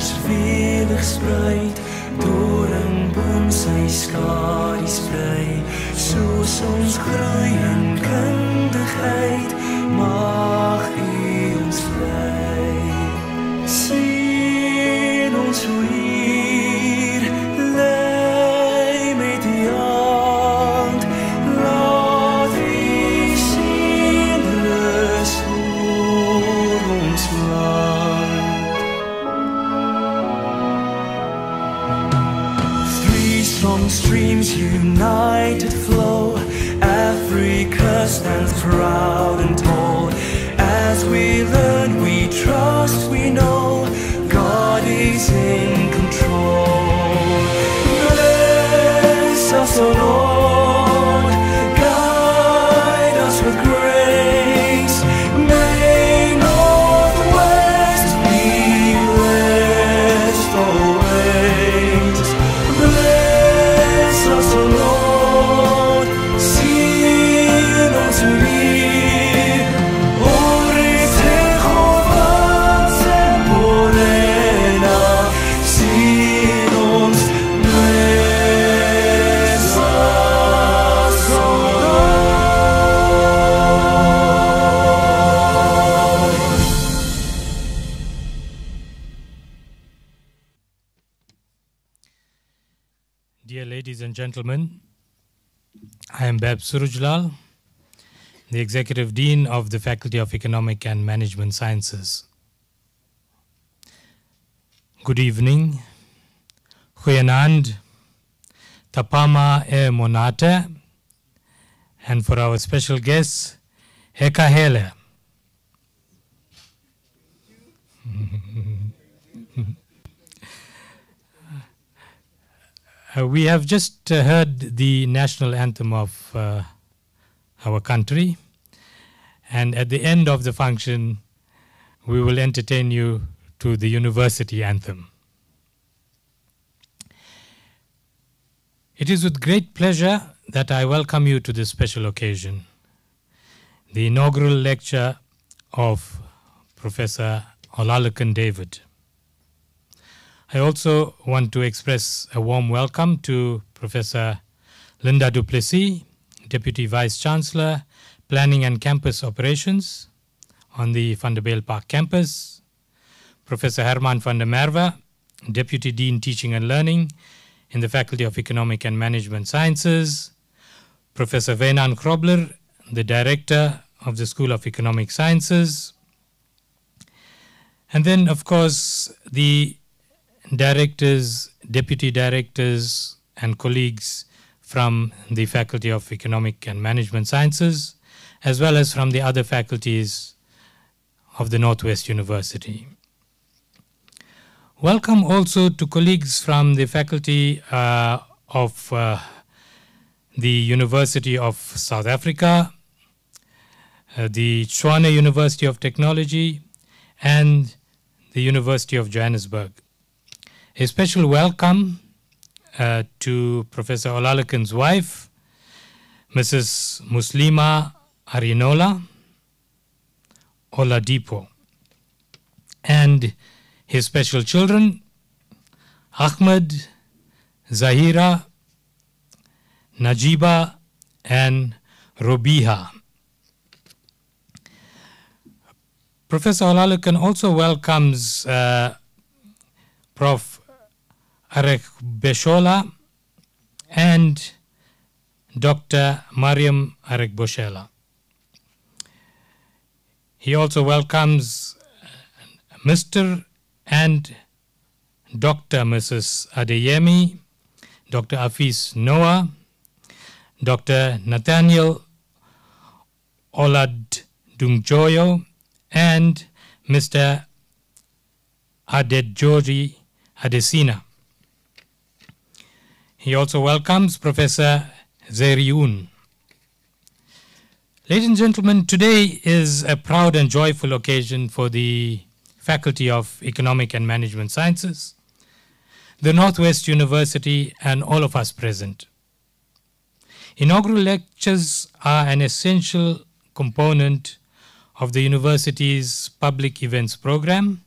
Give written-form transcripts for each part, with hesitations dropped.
Kinders velig spruit, doringboom sy skadu sprei, soos ons groei in kundigheid, mag U ons lei. Sien ons hoe hier lei met die hand, laat U sien rus oor ons land. Three strong streams united flow, Africa stands proud and tall. As we learn, we trust, we know God is in control. Bless us, O Lord, guide us with grace. May Northwest be blessed always. Bless us, O Lord, sien ons hier. Ore Jehovah Semporena, sien ons, bless us, O Lord. Dear ladies and gentlemen, I am Bab Surujlal, the Executive Dean of the Faculty of Economic and Management Sciences. Good evening, Goeienaand, Tapama e Monate, and for our special guests, Hekahele. We have just heard the national anthem of our country, and at the end of the function, we will entertain you to the university anthem. It is with great pleasure that I welcome you to this special occasion, the inaugural lecture of Professor Olalekan David. I also want to express a warm welcome to Professor Linda du Plessis, Deputy Vice-Chancellor, Planning and Campus Operations on the Van der Bijl Park campus, Professor Herman van der Merwe, Deputy Dean Teaching and Learning in the Faculty of Economic and Management Sciences, Professor Wynand Grobler, the Director of the School of Economic Sciences, and then, of course, the directors, deputy directors, and colleagues from the Faculty of Economic and Management Sciences, as well as from the other faculties of the Northwest University. Welcome also to colleagues from the Faculty of the University of South Africa, the Tshwane University of Technology, and the University of Johannesburg. A special welcome to Professor Olalekan's wife, Mrs. Muslima Arinola Oladipo, and his special children, Ahmed, Zahira, Najiba, and Robiha. Professor Olalekan also welcomes Prof. Arek Beshola and Dr. Mariam Arek Boshela. He also welcomes Mr. and Dr. Mrs. Adeyemi, Dr. Afis Noah, Dr. Nathaniel Oladungjoyo, and Mr. Adedjori Adesina. He also welcomes Professor Zeriun. Ladies and gentlemen, today is a proud and joyful occasion for the Faculty of Economic and Management Sciences, the Northwest University, and all of us present. Inaugural lectures are an essential component of the university's public events program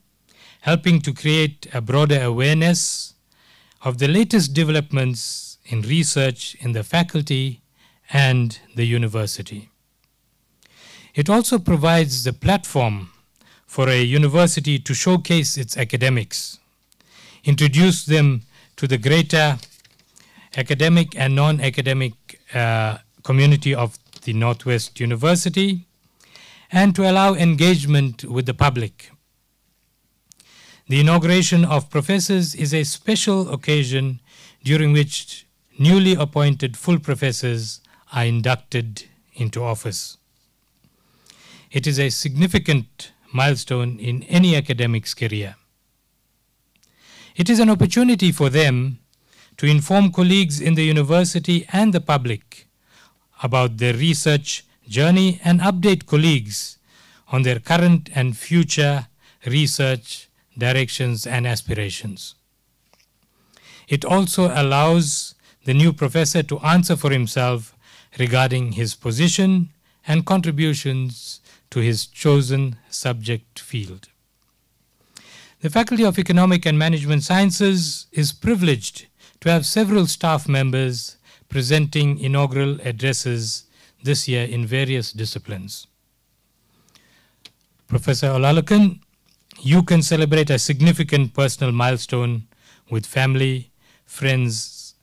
helping to create a broader awareness of the latest developments in research in the faculty and the university. It also provides the platform for a university to showcase its academics, introduce them to the greater academic and non-academic community of the Northwest University, and to allow engagement with the public. The inauguration of professors is a special occasion during which newly appointed full professors are inducted into office. It is a significant milestone in any academic's career. It is an opportunity for them to inform colleagues in the university and the public about their research journey and update colleagues on their current and future research directions and aspirations. It also allows the new professor to answer for himself regarding his position and contributions to his chosen subject field. The Faculty of Economic and Management Sciences is privileged to have several staff members presenting inaugural addresses this year in various disciplines. Professor Olalekan, you can celebrate a significant personal milestone with family, friends,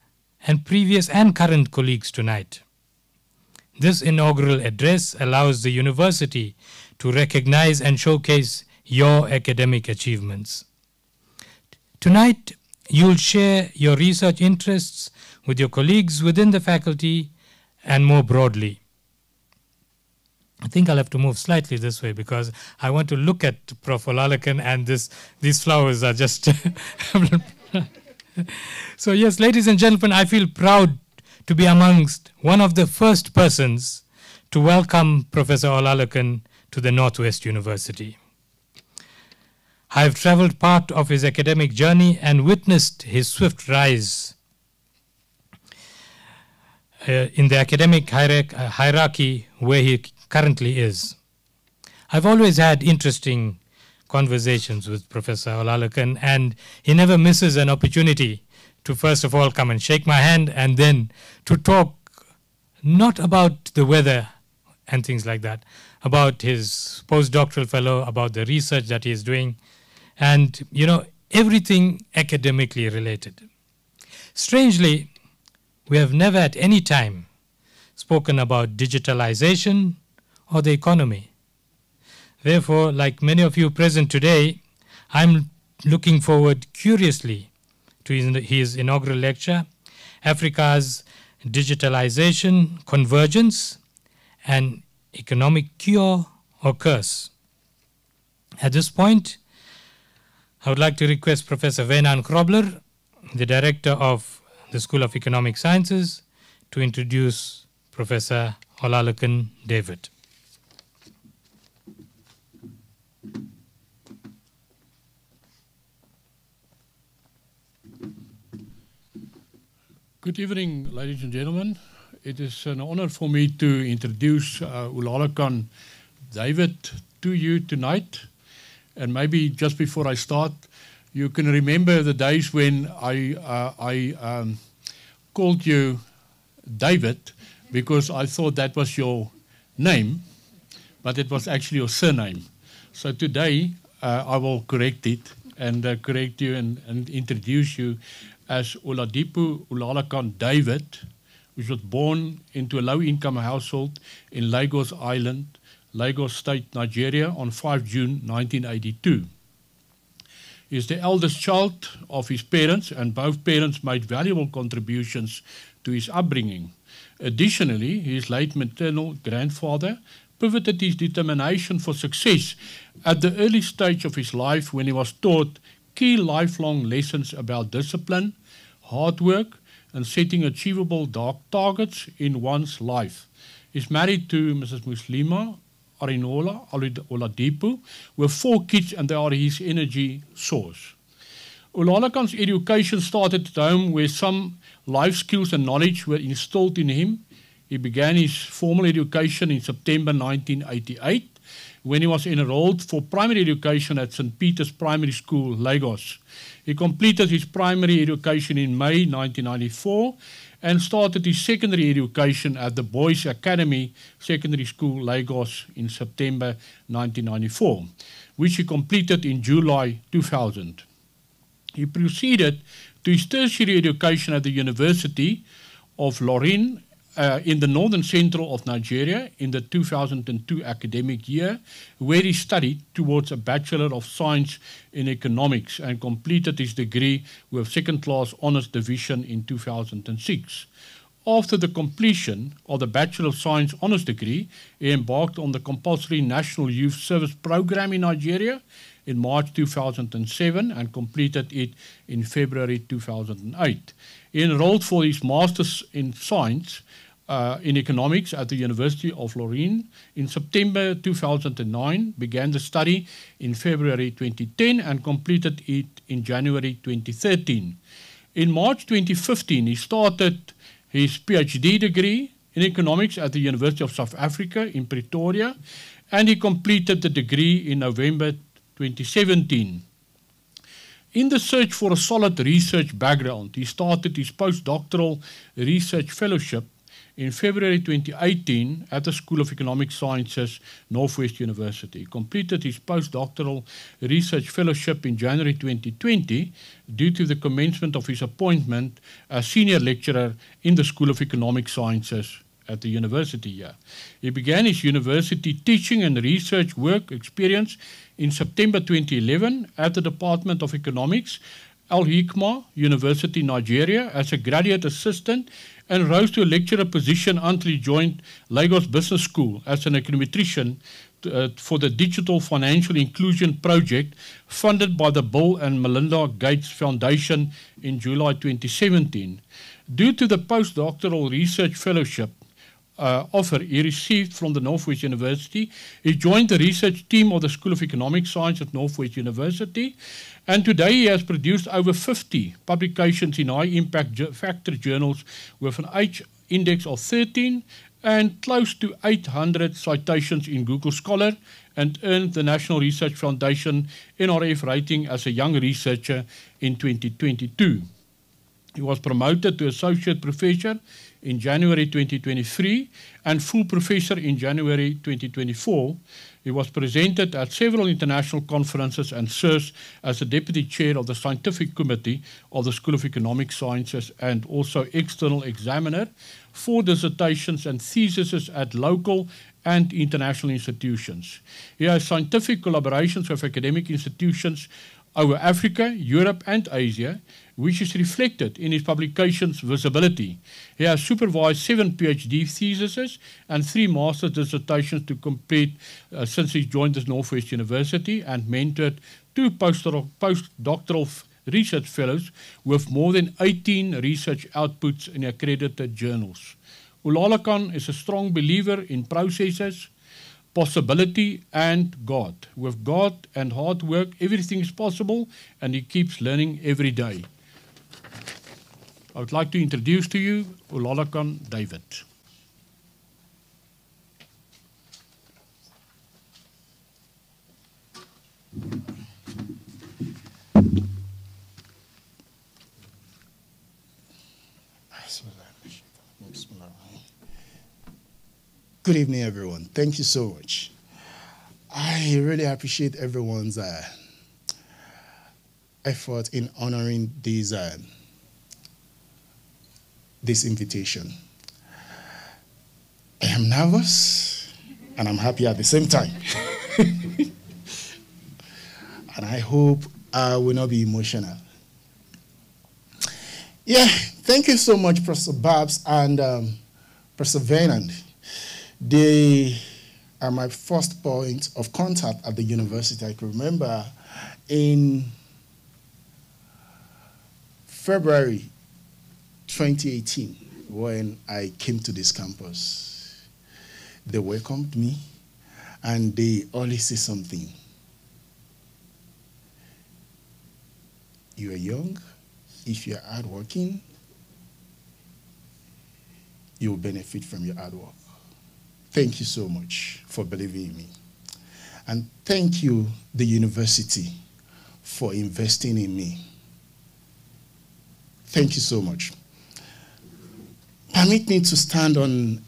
and previous and current colleagues tonight. This inaugural address allows the university to recognize and showcase your academic achievements. Tonight, you'll share your research interests with your colleagues within the faculty and more broadly. I think I'll have to move slightly this way because I want to look at Prof. Olalekan, and these flowers are just... So yes, ladies and gentlemen, I feel proud to be amongst one of the first persons to welcome Professor Olalekan to the Northwest University. I have traveled part of his academic journey and witnessed his swift rise in the academic hierarchy where he currently is. I've always had interesting conversations with Professor Olalekan, and he never misses an opportunity to first of all come and shake my hand and then to talk not about the weather and things like that, about his postdoctoral fellow, about the research that he is doing, and, everything academically related. Strangely, we have never at any time spoken about digitalization or the economy. Therefore, like many of you present today, I'm looking forward curiously to his inaugural lecture, Africa's Digitalization, Convergence, and Economic Cure or Curse. At this point, I would like to request Professor Wynand Grobler, the Director of the School of Economic Sciences, to introduce Professor Olalekan David. Good evening, ladies and gentlemen. It is an honor for me to introduce Olalekan David to you tonight. And maybe just before I start, you can remember the days when I called you David because I thought that was your name, but it was actually your surname. So today I will correct it and correct you and introduce you as Oladipo Olalekan David, which was born into a low-income household in Lagos Island, Lagos State, Nigeria on 5 June 1982. He is the eldest child of his parents, and both parents made valuable contributions to his upbringing. Additionally, his late maternal grandfather pivoted his determination for success at the early stage of his life when he was taught key lifelong lessons about discipline, hard work, and setting achievable targets in one's life. He's married to Mrs. Muslima Arinola Oladipo with 4 kids, and they are his energy source. Olalekan's education started at home where some life skills and knowledge were installed in him. He began his formal education in September 1988 when he was enrolled for primary education at St. Peter's Primary School, Lagos. He completed his primary education in May 1994 and started his secondary education at the Boys Academy Secondary School, Lagos in September 1994, which he completed in July 2000. He proceeded to his tertiary education at the University of Lorin in the northern central of Nigeria in the 2002 academic year, where he studied towards a Bachelor of Science in Economics and completed his degree with second-class honours division in 2006. After the completion of the Bachelor of Science honours degree, he embarked on the compulsory National Youth Service Programme in Nigeria in March 2007 and completed it in February 2008. He enrolled for his Masters in Science in Economics at the University of Lorin in September 2009, began the study in February 2010 and completed it in January 2013. In March 2015, he started his PhD degree in Economics at the University of South Africa in Pretoria, and he completed the degree in November 2017. In the search for a solid research background, he started his postdoctoral research fellowship in February 2018 at the School of Economic Sciences, Northwest University. He completed his postdoctoral research fellowship in January 2020 due to the commencement of his appointment as senior lecturer in the School of Economic Sciences at the university here. He began his university teaching and research work experience in September 2011 at the Department of Economics, Al Hikma University, Nigeria, as a graduate assistant, and rose to a lecturer position until he joined Lagos Business School as an econometrician for the Digital Financial Inclusion Project funded by the Bill and Melinda Gates Foundation in July 2017. Due to the postdoctoral research fellowship offer he received from the Northwest University, he joined the research team of the School of Economic Science at Northwest University, and today he has produced over 50 publications in high-impact factor journals with an H index of 13 and close to 800 citations in Google Scholar, and earned the National Research Foundation NRF rating as a young researcher in 2022. He was promoted to Associate Professor in January 2023 and Full Professor in January 2024. He was presented at several international conferences and serves as the Deputy Chair of the Scientific Committee of the School of Economic Sciences and also External Examiner for dissertations and theses at local and international institutions. He has scientific collaborations with academic institutions over Africa, Europe and Asia, which is reflected in his publications' visibility. He has supervised 7 PhD theses and 3 master's dissertations to complete since he joined the Northwest University, and mentored 2 postdoctoral research fellows with more than 18 research outputs in accredited journals. Olalekan is a strong believer in processes, possibility and God. With God and hard work, everything is possible, and he keeps learning every day. I would like to introduce to you Olalekan David. Good evening, everyone. Thank you so much. I really appreciate everyone's effort in honoring this invitation. I am nervous and I'm happy at the same time. And I hope I will not be emotional. Yeah, thank you so much, Professor Babs and Professor Venand. They are my first point of contact at the university. I can remember in February 2018 when I came to this campus. They welcomed me and they always say something. You are young. If you are hardworking, you will benefit from your hard work. Thank you so much for believing in me. And thank you, the university, for investing in me. Thank you so much. Permit me to stand on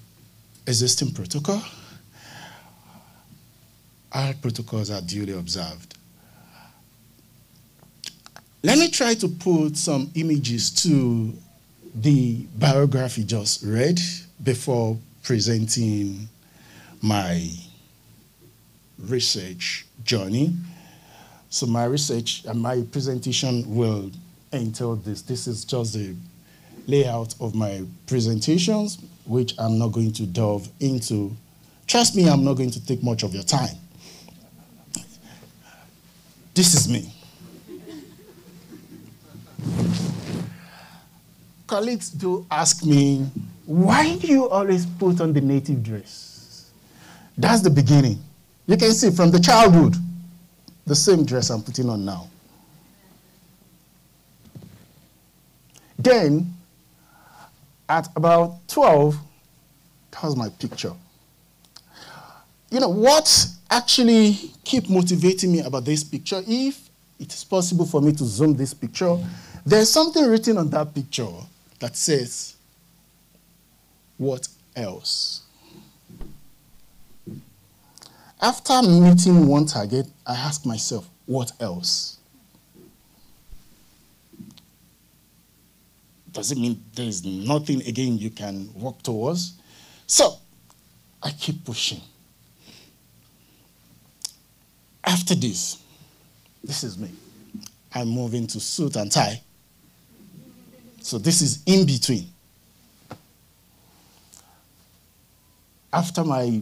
existing protocol. All protocols are duly observed. Let me try to put some images to the biography just read before presenting my research journey. So my research and my presentation will entail this. This is just the layout of my presentations, which I'm not going to delve into. Trust me, I'm not going to take much of your time. This is me. Colleagues do ask me, why do you always put on the native dress? That's the beginning. You can see from the childhood, the same dress I'm putting on now. Then, at about 12, that was my picture. You know, what actually keep motivating me about this picture, if it is possible for me to zoom this picture, there's something written on that picture that says, what else? After meeting one target, I ask myself, what else? Does it mean there's nothing again you can work towards? So, I keep pushing. After this is me. I move into suit and tie. So this is in between. After my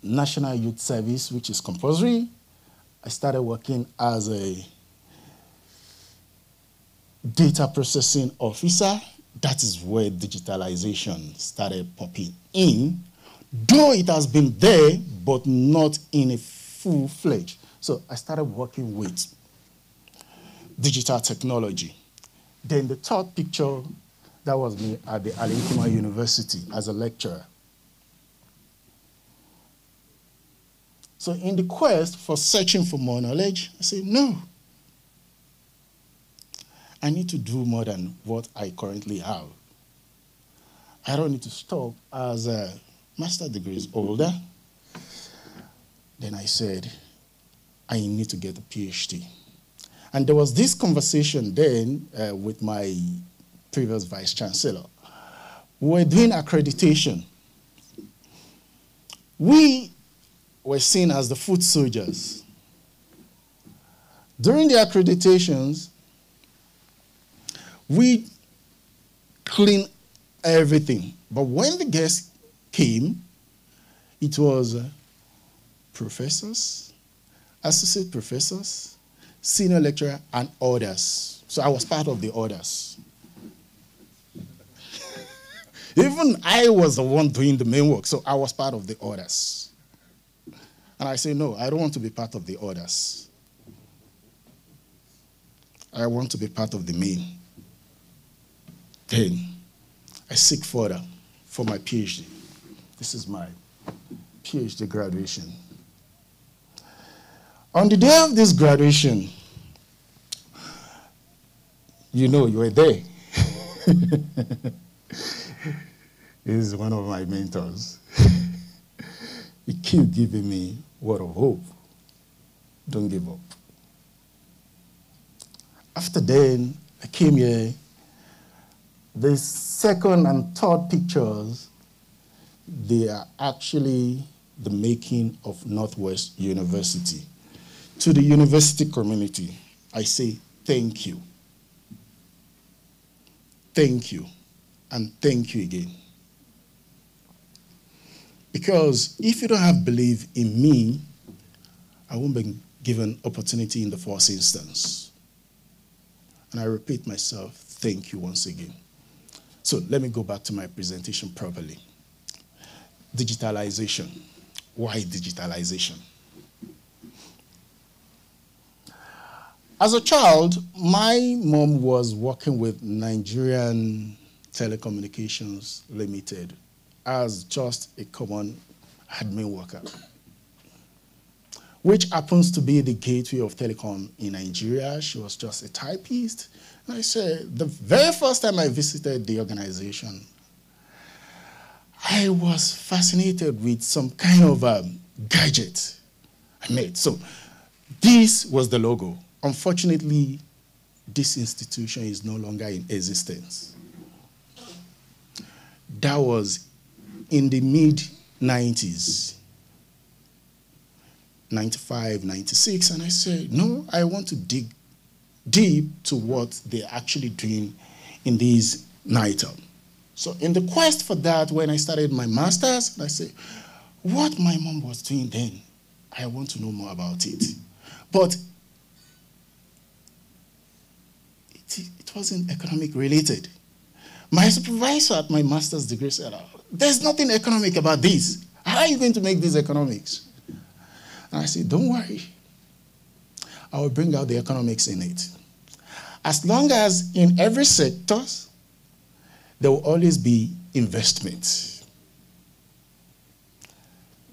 National Youth Service, which is compulsory, I started working as a data processing officer. That is where digitalization started popping in, though it has been there, but not in a full-fledged. So I started working with digital technology. Then the third picture, that was me at the Alinkima University as a lecturer. So in the quest for searching for more knowledge, I said, no. I need to do more than what I currently have. I don't need to stop as a master's degree holder. Then I said, I need to get a PhD. And there was this conversation then with my previous vice chancellor. We were doing accreditation. We were seen as the foot soldiers. During the accreditations, we cleaned everything. But when the guests came, it was professors, associate professors, senior lecturer, and others. So I was part of the others. Even I was the one doing the main work, so I was part of the others. And I say, no, I don't want to be part of the others. I want to be part of the main. Then I seek further for my PhD. This is my PhD graduation. On the day of this graduation, you know, you were there. This is one of my mentors. He kept giving me word of hope. Don't give up. After then, I came here. The second and third pictures, they are actually the making of Northwest University. To the university community, I say thank you. Thank you. And thank you again. Because if you don't have belief in me, I won't be given opportunity in the first instance. And I repeat myself, thank you once again. So let me go back to my presentation properly. Digitalization. Why digitalization? As a child, my mom was working with Nigerian Telecommunications Limited as just a common admin worker. which happens to be the gateway of telecom in Nigeria. She was just a typist. And I said, the very first time I visited the organization, I was fascinated with some kind of gadget I made. So this was the logo. Unfortunately, this institution is no longer in existence. That was in the mid-90s, 95, 96, and I said, no, I want to dig deep to what they're actually doing in these NITEL. So in the quest for that, when I started my master's, I said, what my mom was doing then, I want to know more about it. But it wasn't economic related. My supervisor at my master's degree said, there's nothing economic about this. How are you going to make this economics? And I said, don't worry. I will bring out the economics in it. As long as in every sector, there will always be investment.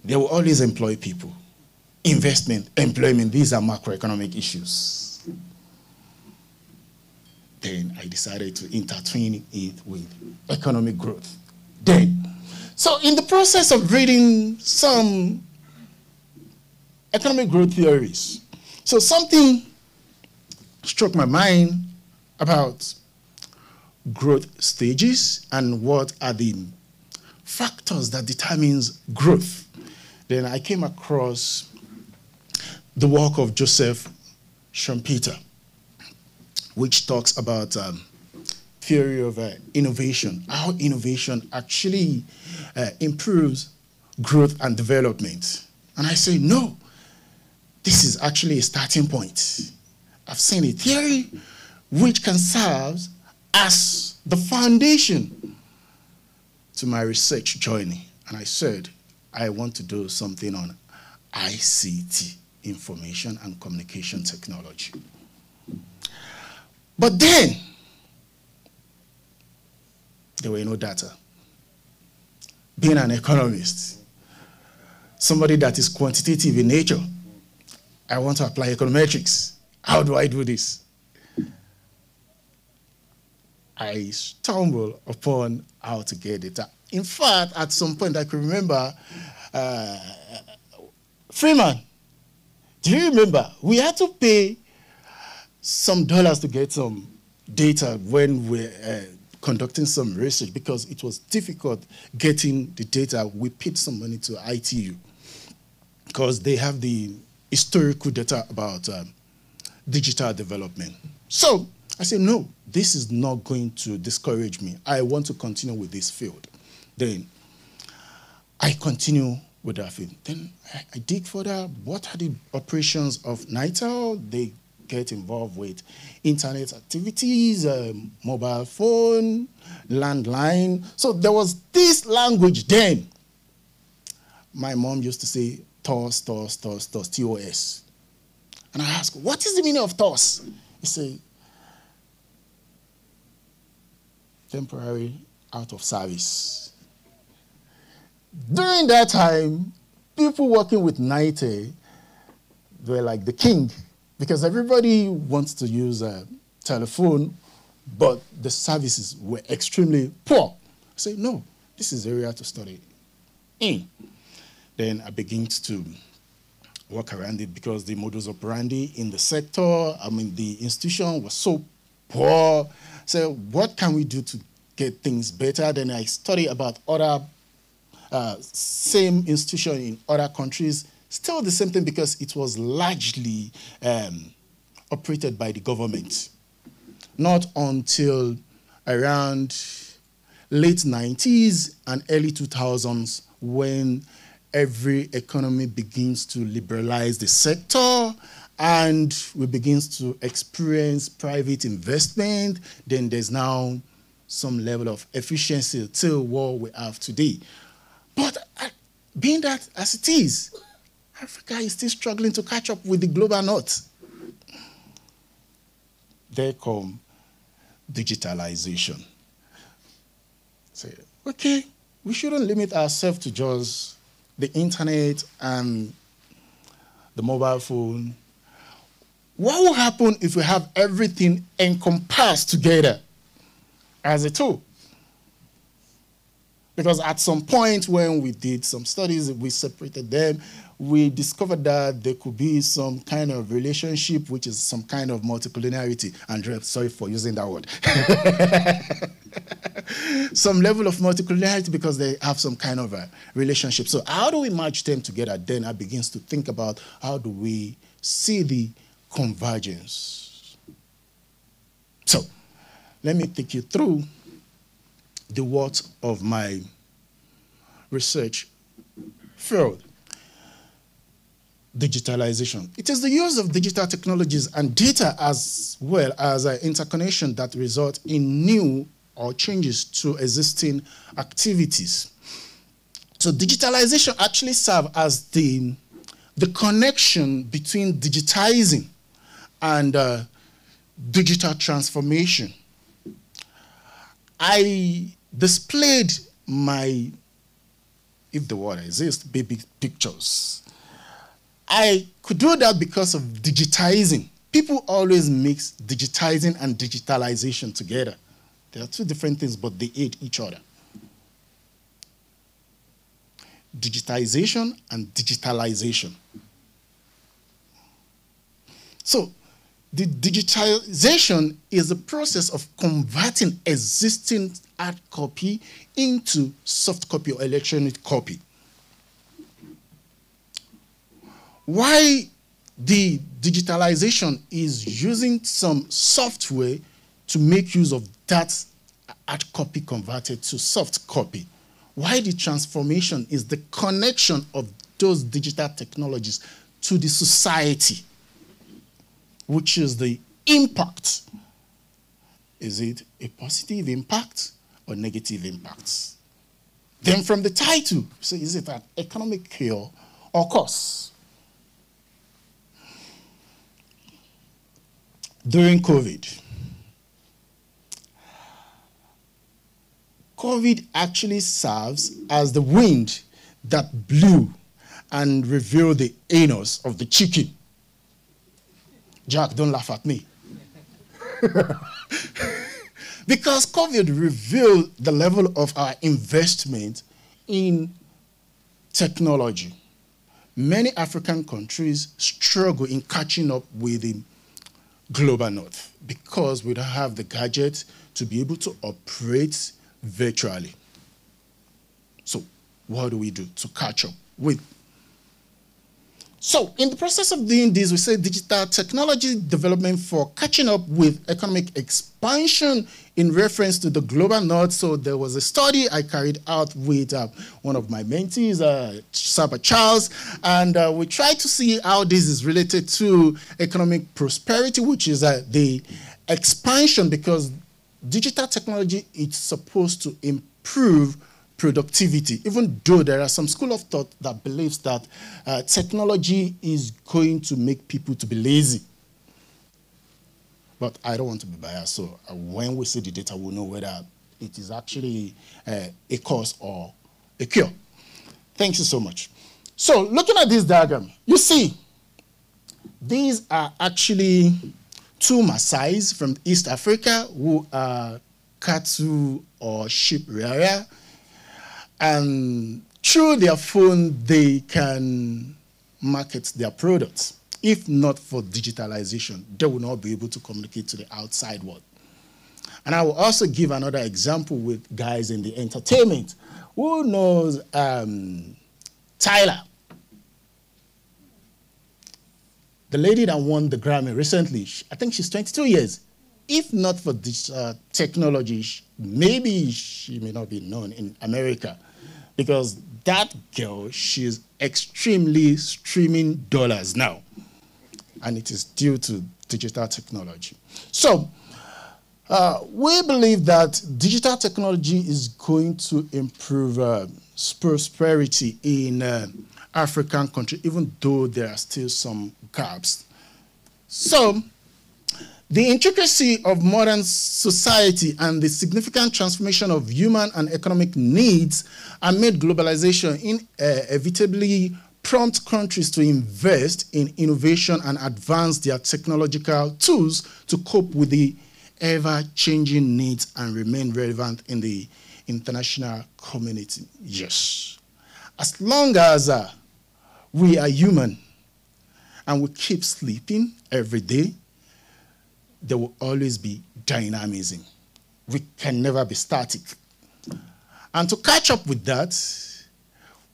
They will always employ people. Investment, employment, these are macroeconomic issues. Then I decided to intertwine it with economic growth. So in the process of reading some economic growth theories, so something struck my mind about growth stages and what are the factors that determines growth. Then I came across the work of Joseph Schumpeter, which talks about theory of innovation, how innovation actually improves growth and development. And I say, no, this is actually a starting point. I've seen a theory which can serve as the foundation to my research journey. And I said, I want to do something on ICT, information and communication technology. But then, there were no data. Being an economist, somebody that is quantitative in nature, I want to apply econometrics. How do I do this? I stumbled upon how to get data. In fact, at some point, I can remember Freeman. Do you remember? We had to pay some dollars to get some data when we're conducting some research because it was difficult getting the data. We paid some money to ITU because they have the historical data about digital development. So I said, no, this is not going to discourage me. I want to continue with this field. Then I continue with that field. Then I dig further. What are the operations of NITEL? They get involved with internet activities, mobile phone, landline. So there was this language then. My mom used to say TOS, TOS, TOS, TOS, TOS. And I asked, what is the meaning of TOS? He said, temporary out of service. During that time, people working with NITE were like the king because everybody wants to use a telephone, but the services were extremely poor. I said, no, this is the area to study in. Then I began to work around it because the modus operandi in the sector, the institution was so poor. So what can we do to get things better? Then I studied about other same institution in other countries, still the same thing because it was largely operated by the government. Not until around late 90s and early 2000s when every economy begins to liberalize the sector and we begin to experience private investment, then there's now some level of efficiency till what we have today. But being that as it is, Africa is still struggling to catch up with the global north. There come digitalization. Say, okay, we shouldn't limit ourselves to just the internet and the mobile phone. What will happen if we have everything encompassed together as a tool? Because at some point when we did some studies, we separated them, we discovered that there could be some kind of relationship, which is some kind of multicollinearity. Andrea, sorry for using that word. Some level of multicollinearity because they have some kind of a relationship. So how do we merge them together? Then I begins to think about how do we see the convergence. So let me take you through the what of my research field. Digitalization. It is the use of digital technologies and data as well as interconnection that result in new or changes to existing activities. So digitalization actually serves as the connection between digitizing and digital transformation. I displayed my, if the word exists, baby pictures. I could do that because of digitizing. People always mix digitizing and digitalization together. They are two different things, but they aid each other. Digitization and digitalization. So, the digitalization is the process of converting existing hard copy into soft copy or electronic copy. Why the digitalization is using some software to make use of that hard copy converted to soft copy. Why the transformation is the connection of those digital technologies to the society, which is the impact. Is it a positive impact or negative impact? Then from the title, so is it an economic cure or cause? During COVID actually serves as the wind that blew and revealed the anus of the chicken. Jack, don't laugh at me. Because COVID revealed the level of our investment in technology. Many African countries struggle in catching up with the global north because we don't have the gadgets to be able to operate virtually. So what do we do to catch up with? So in the process of doing this, we say digital technology development for catching up with economic expansion in reference to the global north. So there was a study I carried out with one of my mentees, Saba Charles, and we tried to see how this is related to economic prosperity, which is the expansion, because digital technology is supposed to improve productivity, even though there are some school of thought that believes that technology is going to make people to be lazy. But I don't want to be biased, so when we see the data, we'll know whether it is actually a cause or a cure. Thank you so much. So looking at this diagram, you see these are actually two Maasais from East Africa who are cattle or sheep rearer. And through their phone, they can market their products. If not for digitalization, they will not be able to communicate to the outside world. And I will also give another example with guys in the entertainment. Who knows Tyler? The lady that won the Grammy recently, I think she's 22 years. If not for this technology, maybe she may not be known in America. Because that girl, she's extremely streaming dollars now. And it is due to digital technology. So, we believe that digital technology is going to improve prosperity in African countries, even though there are still some gaps. So, the intricacy of modern society and the significant transformation of human and economic needs amid globalization inevitably prompt countries to invest in innovation and advance their technological tools to cope with the ever-changing needs and remain relevant in the international community. Yes. As long as we are human and we keep sleeping every day, there will always be dynamism. We can never be static. And to catch up with that,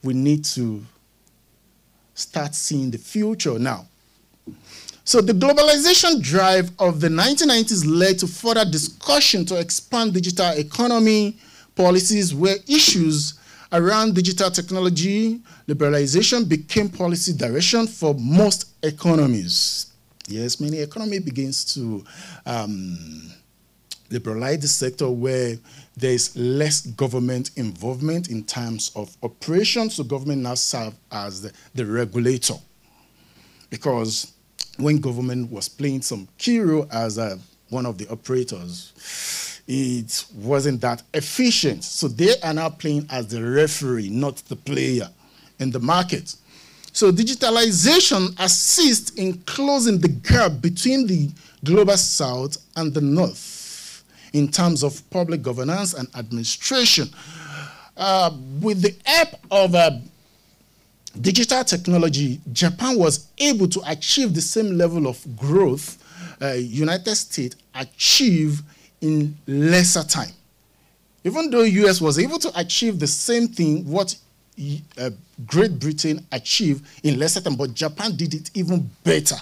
we need to start seeing the future now. So the globalization drive of the 1990s led to further discussion to expand digital economy policies, where issues around digital technology liberalization became policy direction for most economies. Yes, many economy begins to liberalize the sector where there is less government involvement in terms of operations, so government now serves as the regulator. Because when government was playing some key role as one of the operators, it wasn't that efficient. So they are now playing as the referee, not the player in the market. So digitalization assists in closing the gap between the global south and the north in terms of public governance and administration. With the help of digital technology, Japan was able to achieve the same level of growth United States achieved in lesser time. Even though US was able to achieve the same thing what Great Britain achieved in lesser time, but Japan did it even better.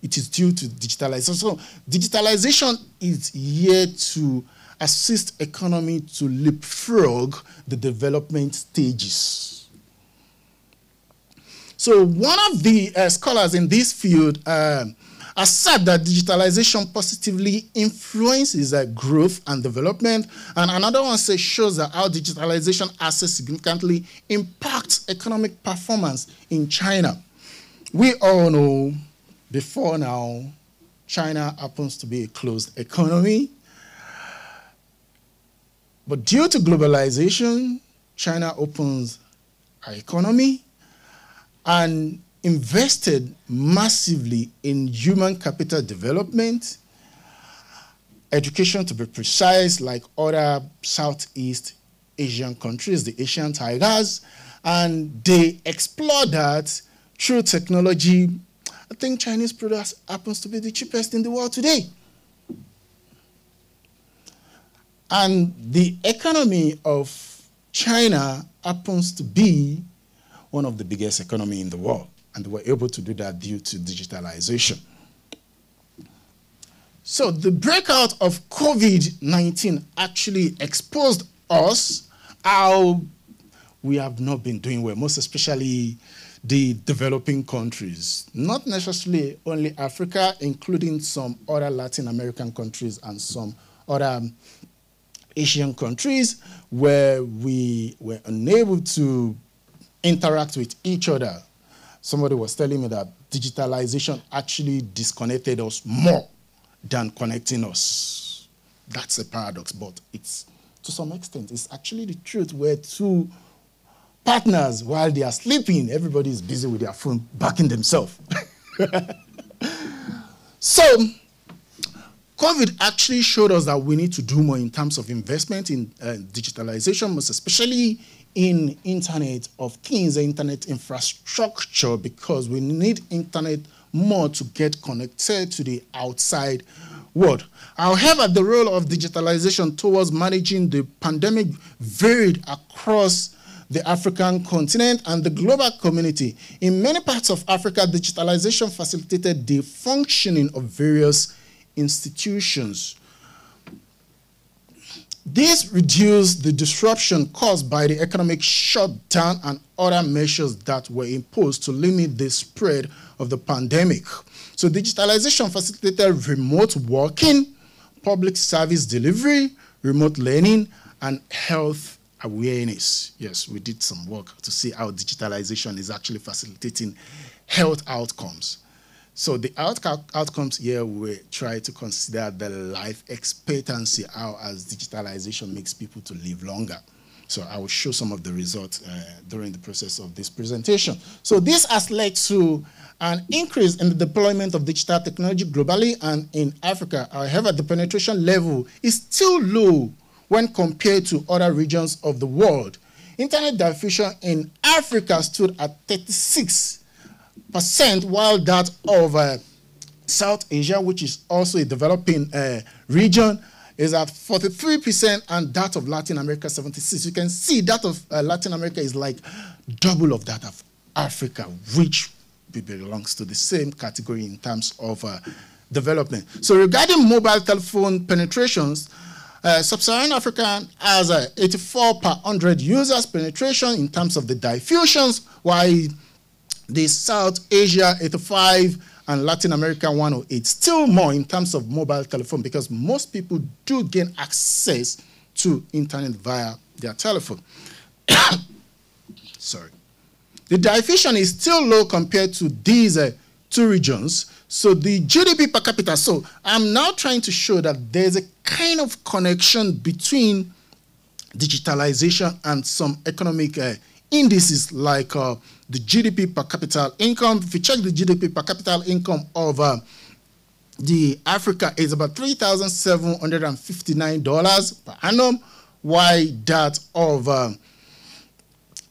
It is due to digitalization. So digitalization is here to assist economy to leapfrog the development stages. So one of the scholars in this field has said that digitalization positively influences growth and development, and another one shows that how digitalization has significantly impacts economic performance in China. We all know before now, China happens to be a closed economy, but due to globalization, China opens her economy and invested massively in human capital development, education to be precise, like other Southeast Asian countries, the Asian tigers, and they explore that through technology. I think Chinese products happens to be the cheapest in the world today. And the economy of China happens to be one of the biggest economy in the world. And they were able to do that due to digitalization. So the breakout of COVID-19 actually exposed us how we have not been doing well, most especially the developing countries. Not necessarily only Africa, including some other Latin American countries and some other Asian countries where we were unable to interact with each other. Somebody was telling me that digitalization actually disconnected us more than connecting us. That's a paradox, but it's, to some extent, it's actually the truth, where two partners, while they are sleeping, everybody is busy with their phone, backing themselves. So, COVID actually showed us that we need to do more in terms of investment in digitalization, most especially in Internet of Things, the internet infrastructure, because we need internet more to get connected to the outside world. However, the role of digitalization towards managing the pandemic varied across the African continent and the global community. In many parts of Africa, digitalization facilitated the functioning of various institutions. This reduced the disruption caused by the economic shutdown and other measures that were imposed to limit the spread of the pandemic. So digitalization facilitated remote working, public service delivery, remote learning, and health awareness. Yes, we did some work to see how digitalization is actually facilitating health outcomes. So the outcomes here, we try to consider the life expectancy, how as digitalization makes people to live longer. So I will show some of the results during the process of this presentation. So this has led to an increase in the deployment of digital technology globally and in Africa. However, the penetration level is still low when compared to other regions of the world. Internet diffusion in Africa stood at 36%, while that of South Asia, which is also a developing region, is at 43%, and that of Latin America, 76%. You can see that of Latin America is like double of that of Africa, which belongs to the same category in terms of development. So regarding mobile telephone penetrations, Sub-Saharan Africa has 84 per 100 users penetration in terms of the diffusions, while the South Asia 85 and Latin America 108. Still more in terms of mobile telephone, because most people do gain access to internet via their telephone. Sorry. The diffusion is still low compared to these two regions. So the GDP per capita, so I'm now trying to show that there's a kind of connection between digitalization and some economic indices like the GDP per capita income. If you check the GDP per capita income of the Africa, is about $3,759 per annum, while that of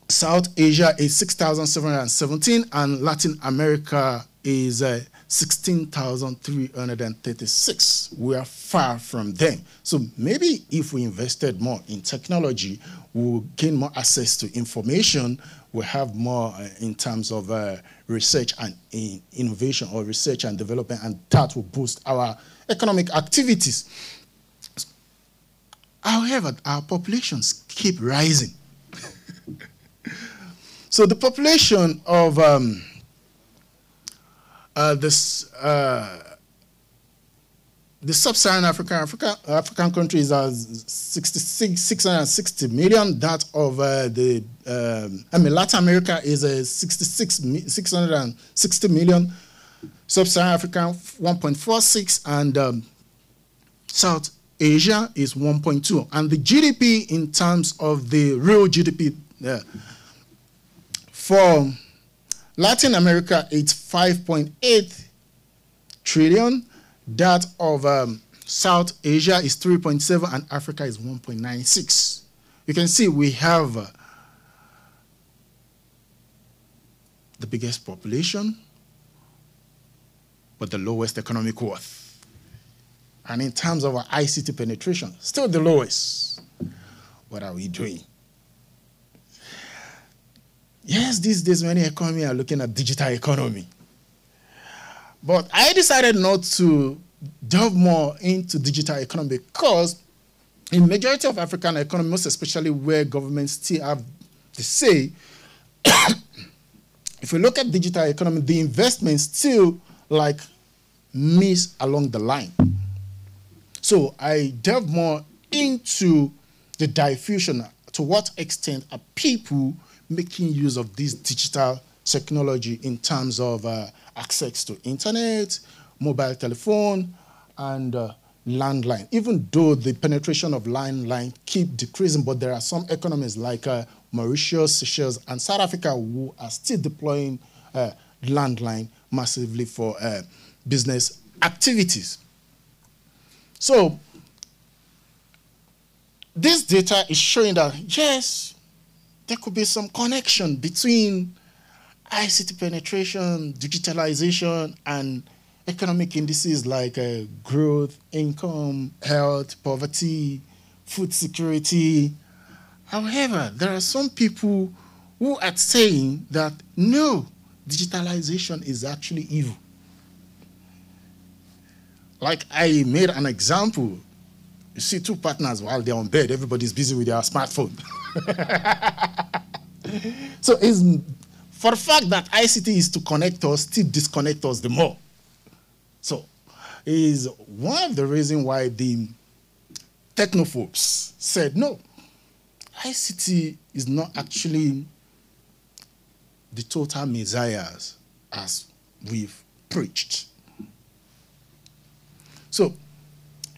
South Asia is 6,717, and Latin America is 16,336. We are far from them. So maybe if we invested more in technology, we'll gain more access to information. We'll have more in terms of research and innovation, or research and development, and that will boost our economic activities. However, our populations keep rising. So the population of the Sub-Saharan African countries are 660 million. That of Latin America is 660 million. Sub-Saharan Africa 1.46, and South Asia is 1.2. And the GDP in terms of the real GDP for Latin America, it's 5.8 trillion. That of South Asia is 3.7, and Africa is 1.96. You can see we have the biggest population, but the lowest economic worth. And in terms of our ICT penetration, still the lowest. What are we doing? Yes, these days many economies are looking at digital economy. But I decided not to delve more into digital economy because in majority of African economies, most especially where governments still have the say, if we look at digital economy, the investments still like miss along the line. So I delve more into the diffusion. To what extent are people making use of this digital technology in terms of access to internet, mobile telephone, and landline. Even though the penetration of landline keep decreasing, but there are some economies like Mauritius, Seychelles, and South Africa who are still deploying landline massively for business activities. So this data is showing that, yes, there could be some connection between ICT penetration, digitalization, and economic indices like growth, income, health, poverty, food security. However, there are some people who are saying that no, digitalization is actually evil. Like I made an example. You see two partners while they're on bed, everybody's busy with their smartphone. So it's for the fact that ICT is to connect us, still disconnect us the more. So is one of the reasons why the technophobes said, no, ICT is not actually the total messiahs as we've preached. So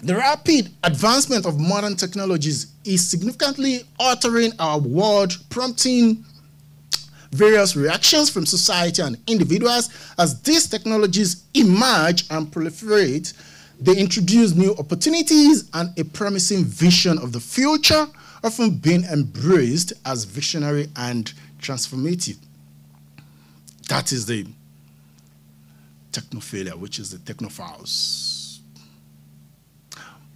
The rapid advancement of modern technologies is significantly altering our world, prompting various reactions from society and individuals. As these technologies emerge and proliferate, they introduce new opportunities and a promising vision of the future, often being embraced as visionary and transformative. That is the technophilia, which is the technophiles.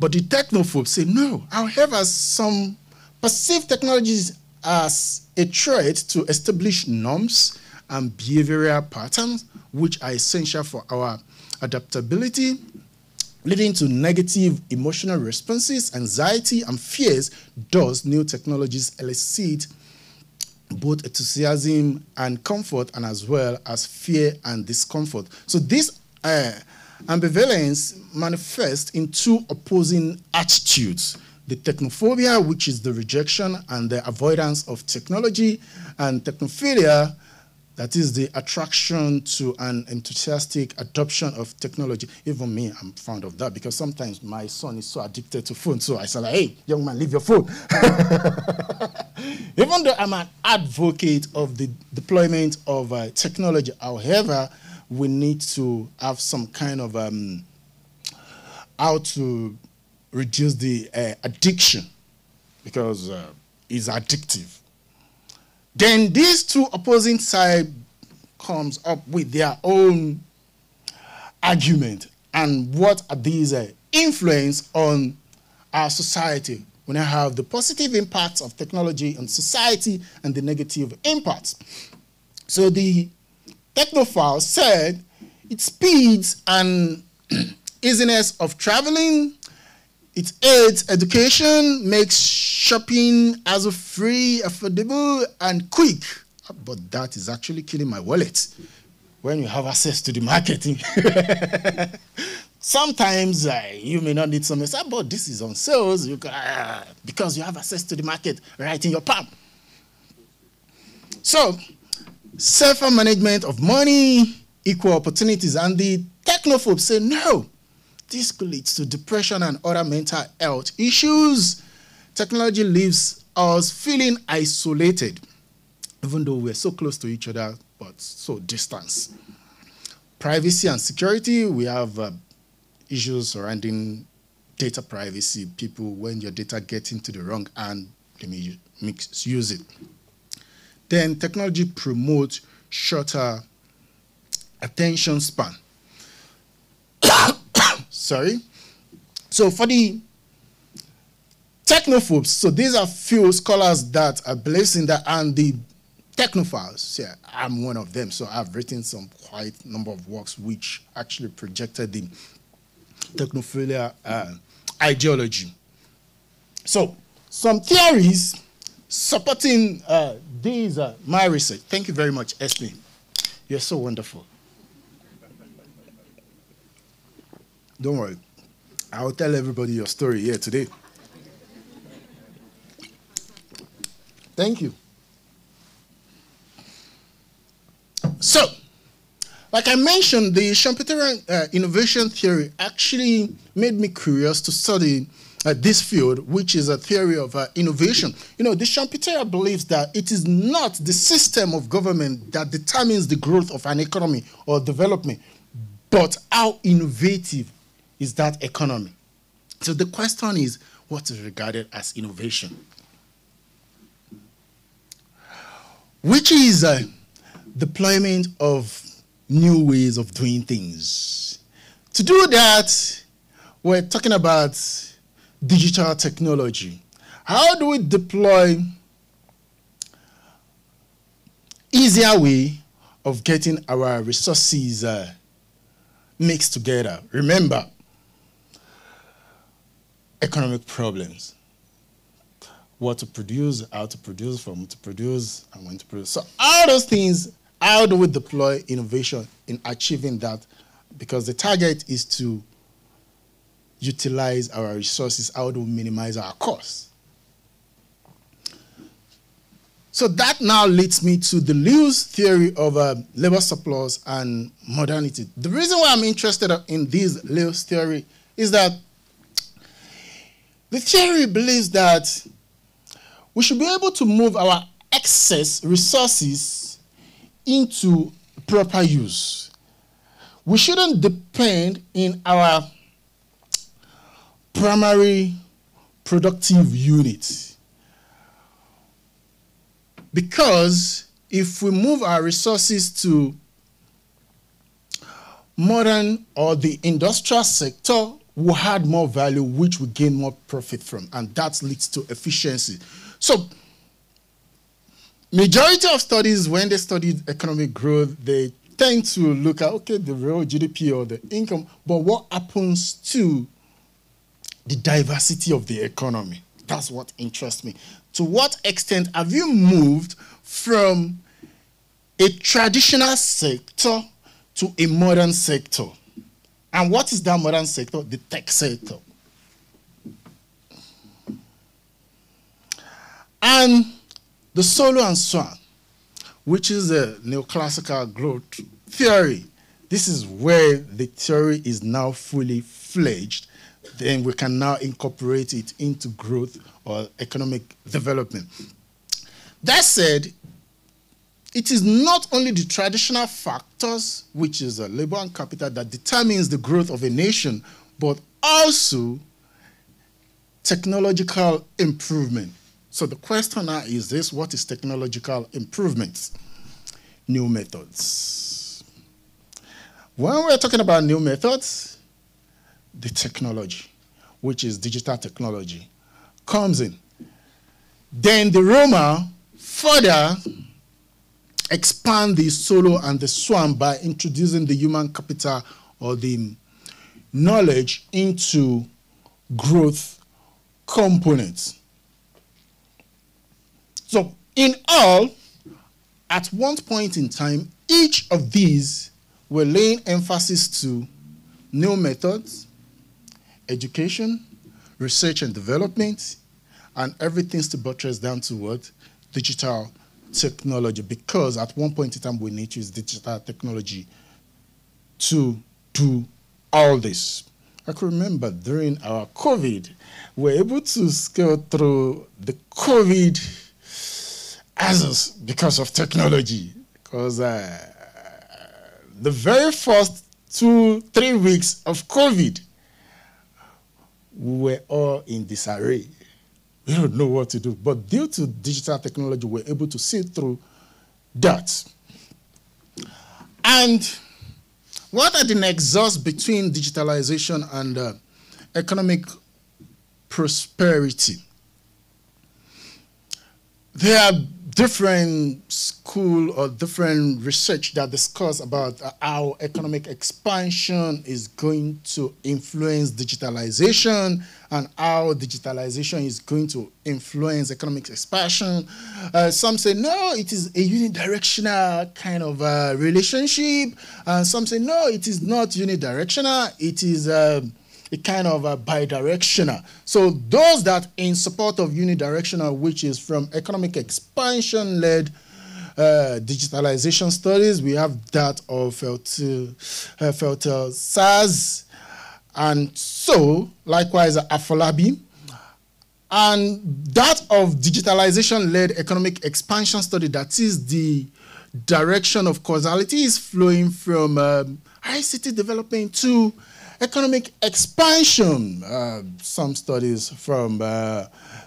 But the technophobes say no. However, some perceive technologies as a threat to establish norms and behavioral patterns which are essential for our adaptability, leading to negative emotional responses, anxiety, and fears. Thus, new technologies elicit both enthusiasm and comfort, and as well as fear and discomfort. So this ambivalence manifests in two opposing attitudes: the technophobia, which is the rejection and the avoidance of technology, and technophilia, that is the attraction to an enthusiastic adoption of technology. Even me, I'm fond of that, because sometimes my son is so addicted to phone, so I say, like, hey, young man, leave your phone. Even though I'm an advocate of the deployment of technology, however, we need to have some kind of how to reduce the addiction, because it's addictive. Then these two opposing sides comes up with their own argument. And what are these influence on our society? When I have the positive impacts of technology on society and the negative impacts. So the technophile said it speeds and easiness of traveling, it aids education, makes shopping as a free, affordable, and quick. But that is actually killing my wallet when you have access to the marketing. Sometimes you may not need some, but this is on sales because you have access to the market right in your palm. So, safer management of money, equal opportunities, and the technophobes say no. This could lead to depression and other mental health issues. Technology leaves us feeling isolated, even though we're so close to each other, but so distant. Privacy and security, we have issues surrounding data privacy. People, when your data gets into the wrong hand, they may misuse it. Then technology promotes shorter attention span. Sorry. So for the technophobes, so these are few scholars that are blessing that, and the technophiles, yeah, I'm one of them. So I've written some quite number of works which actually projected the technophilia ideology. So some theories supporting these my research. Thank you very much, Esme. You're so wonderful. Don't worry. I'll tell everybody your story here today. Thank you. So, like I mentioned, the Schumpeterian innovation theory actually made me curious to study this field, which is a theory of innovation. You know, the Schumpeter believes that it is not the system of government that determines the growth of an economy or development, but how innovative is that economy. So the question is, what is regarded as innovation? Which is deployment of new ways of doing things. To do that, we're talking about digital technology. How do we deploy easier way of getting our resources mixed together? Remember, economic problems. What to produce, how to produce, from to produce, and when to produce. So all those things, how do we deploy innovation in achieving that? Because the target is to utilize our resources. How do we minimize our costs? So that now leads me to the Lewis theory of labor surplus and modernity. The reason why I'm interested in this Lewis theory is that The theory believes that we should be able to move our excess resources into proper use. We shouldn't depend in our primary productive unit, because if we move our resources to modern or the industrial sector, we add more value, which we gain more profit from, and that leads to efficiency. So majority of studies, when they study economic growth, they tend to look at, okay, the real GDP or the income, but what happens to the diversity of the economy? That's what interests me. To what extent have you moved from a traditional sector to a modern sector? And what is that modern sector? The tech sector. And the Solow and Swan, which is a neoclassical growth theory. This is where the theory is now fully fledged. Then we can now incorporate it into growth or economic development. That said, it is not only the traditional factors, which is labor and capital, that determines the growth of a nation, but also technological improvement. So the question now is this: what is technological improvements? New methods. When we're talking about new methods, the technology, which is digital technology, comes in. Then the Roma further expand the Solow and the Swan by introducing the human capital or the knowledge into growth components. So in all, at one point in time, each of these were laying emphasis to new methods, education, research and development, and everything's to buttress down to what? Digital technology, because at one point in time we need to use digital technology to do all this. I can remember during our COVID, we were able to scale through the COVID as because of technology, because the very first 2-3 weeks of COVID, we were all in disarray. We don't know what to do. But due to digital technology, we're able to see through that. And what are the nexus between digitalization and economic prosperity? There are different school or different research that discuss about how economic expansion is going to influence digitalization and how digitalization is going to influence economic expansion. Some say, no, it is a unidirectional kind of relationship. And some say, no, it is not unidirectional. It is a kind of bidirectional. So those that in support of unidirectional, which is from economic expansion-led digitalization studies, we have that of Felter-Saz, and so likewise Afolabi. And that of digitalization-led economic expansion study, that is the direction of causality, is flowing from ICT development to economic expansion. Some studies from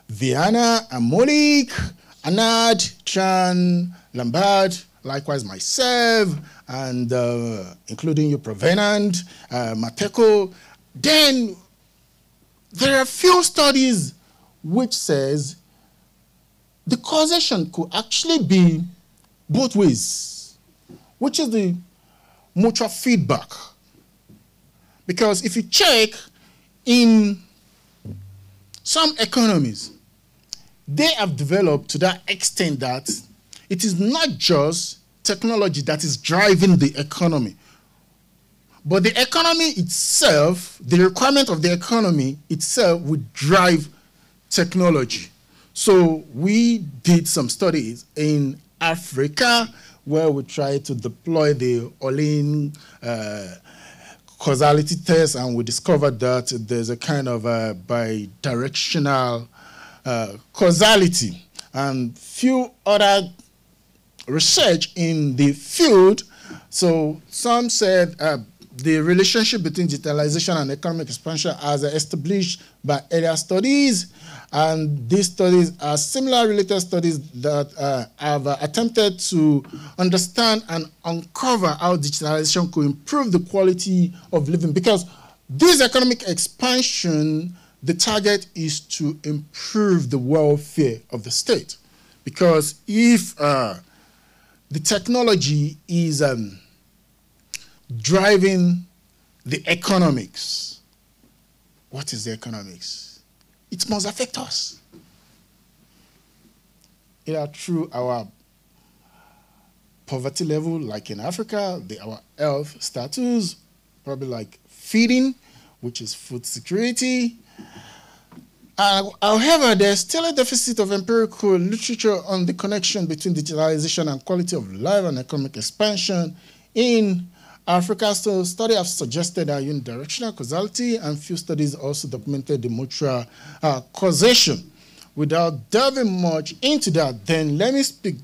Viana, Amolik, Anad, Chan, Lambert, likewise myself, and including you, Provenant, Mateko. Then there are a few studies which says the causation could actually be both ways, which is the mutual feedback. Because if you check in some economies, they have developed to that extent that it is not just technology that is driving the economy, but the economy itself, the requirement of the economy itself would drive technology. So we did some studies in Africa where we tried to deploy the Olin causality test, and we discovered that there's a kind of bidirectional causality, and few other research in the field. So some said the relationship between digitalization and economic expansion as established by earlier studies, and these studies are similar related studies that have attempted to understand and uncover how digitalization could improve the quality of living, because this economic expansion, the target is to improve the welfare of the state. Because if the technology is driving the economics, what is the economics? It must affect us. Either through our poverty level, like in Africa, our health status, probably like feeding, which is food security. However, there's still a deficit of empirical literature on the connection between digitalization and quality of life and economic expansion in Africa. So studies have suggested a unidirectional causality, and few studies also documented the mutual causation. Without delving much into that, then let me speak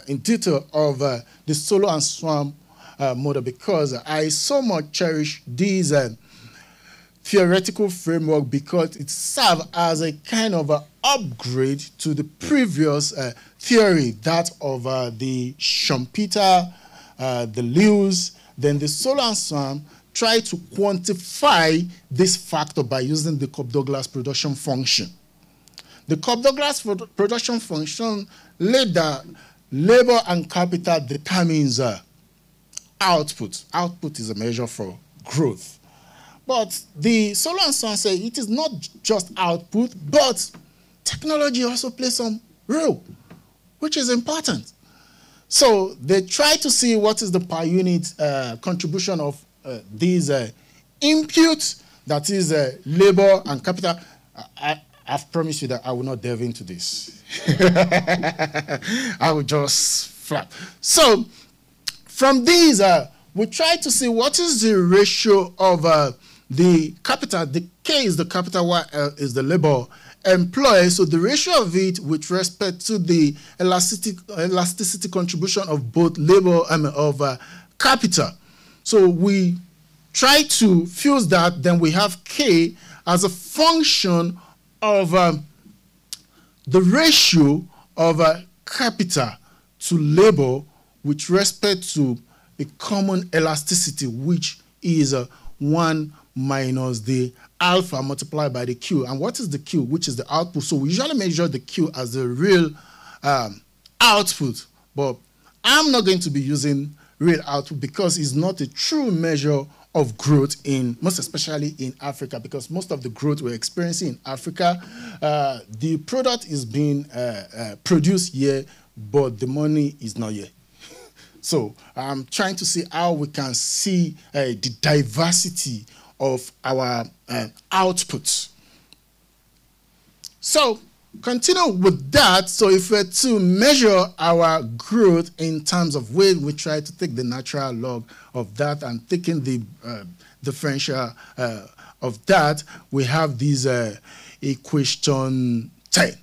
in detail of the solo and swarm model, because I so much cherish these theoretical framework, because it serves as a kind of upgrade to the previous theory, that of the Schumpeter, the Lewis. Then the solo and swarm try to quantify this factor by using the Cobb-Douglas production function. The Cobb-Douglas production function laid that labor and capital determines output. Output is a measure for growth. But the solo and swarm say it is not just output, but technology also plays some role, which is important. So they try to see what is the per unit contribution of these inputs, that is labor and capital. I've promised you that I will not delve into this. I will just flap. So from these, we try to see what is the ratio of the capital. The K is the capital, Y is the labor employed. So the ratio of it with respect to the elasticity contribution of both labor and of capital. So we try to fuse that. Then we have K as a function of the ratio of capital to labor with respect to a common elasticity, which is 1 minus the alpha multiplied by the Q. And what is the Q? Which is the output. So we usually measure the Q as the real output, but I'm not going to be using real output because it's not a true measure of growth, in most especially in Africa, because most of the growth we're experiencing in Africa, the product is being produced here, but the money is not here. So I'm trying to see how we can see the diversity of our outputs. So continue with that. So if we're to measure our growth in terms of weight, we try to take the natural log of that, and taking the differential of that, we have this equation 10.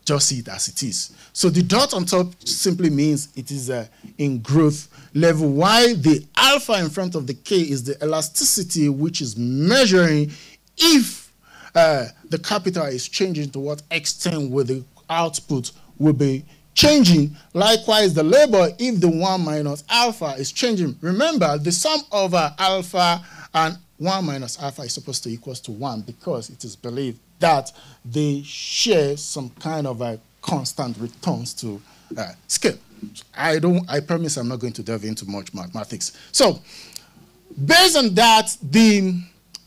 Just see it as it is. So the dot on top simply means it is in growth level, while the alpha in front of the K is the elasticity, which is measuring if the capital is changing, to what extent will the output will be changing. Likewise, the labor, if the 1 minus alpha is changing. Remember, the sum of alpha and 1 minus alpha is supposed to equal to 1, because it is believed that they share some kind of a constant returns to scale. I promise I'm not going to delve into much mathematics. So based on that, the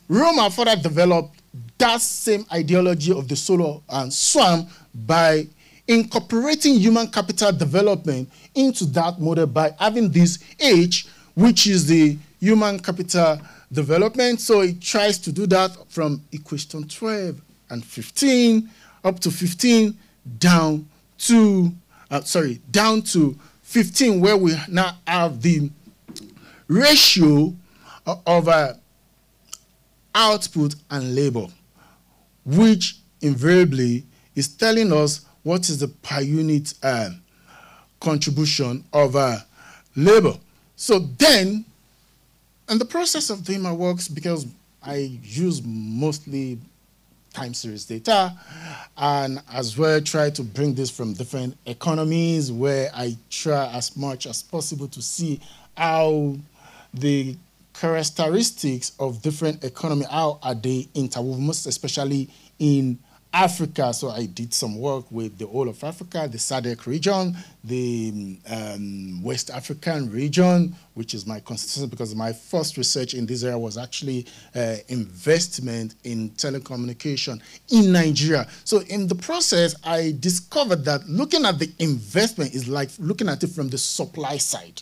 Roma further developed that same ideology of the solo and swarm by incorporating human capital development into that model by having this H, which is the human capital development. So it tries to do that from equation 12 and 15 up to 15 down to 15, where we now have the ratio of output and labor, which invariably is telling us what is the per unit contribution of labor. So then, in the process of doing my works, because I use mostly time series data, and as well try to bring this from different economies, where I try as much as possible to see how the characteristics of different economy, how are they interwoven, most especially in Africa. So I did some work with the whole of Africa, the SADC region, the West African region, which is my constituency, because my first research in this area was actually investment in telecommunication in Nigeria. So in the process, I discovered that looking at the investment is like looking at it from the supply side,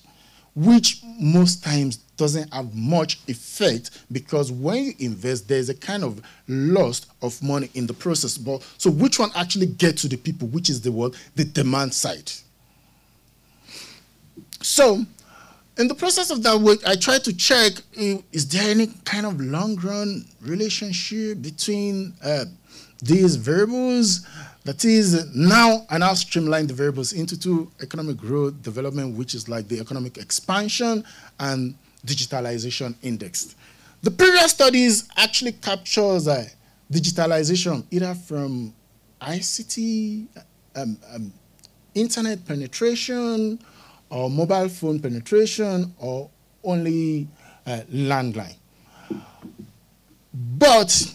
which most times doesn't have much effect, because when you invest, there's a kind of loss of money in the process. But so which one actually gets to the people, which is the what? The demand side. So in the process of that work, I try to check, is there any kind of long-run relationship between these variables? That is, now I now streamline the variables into two: economic growth development, which is like the economic expansion, and digitalization index. The previous studies actually captures digitalization either from ICT, internet penetration, or mobile phone penetration, or only landline. But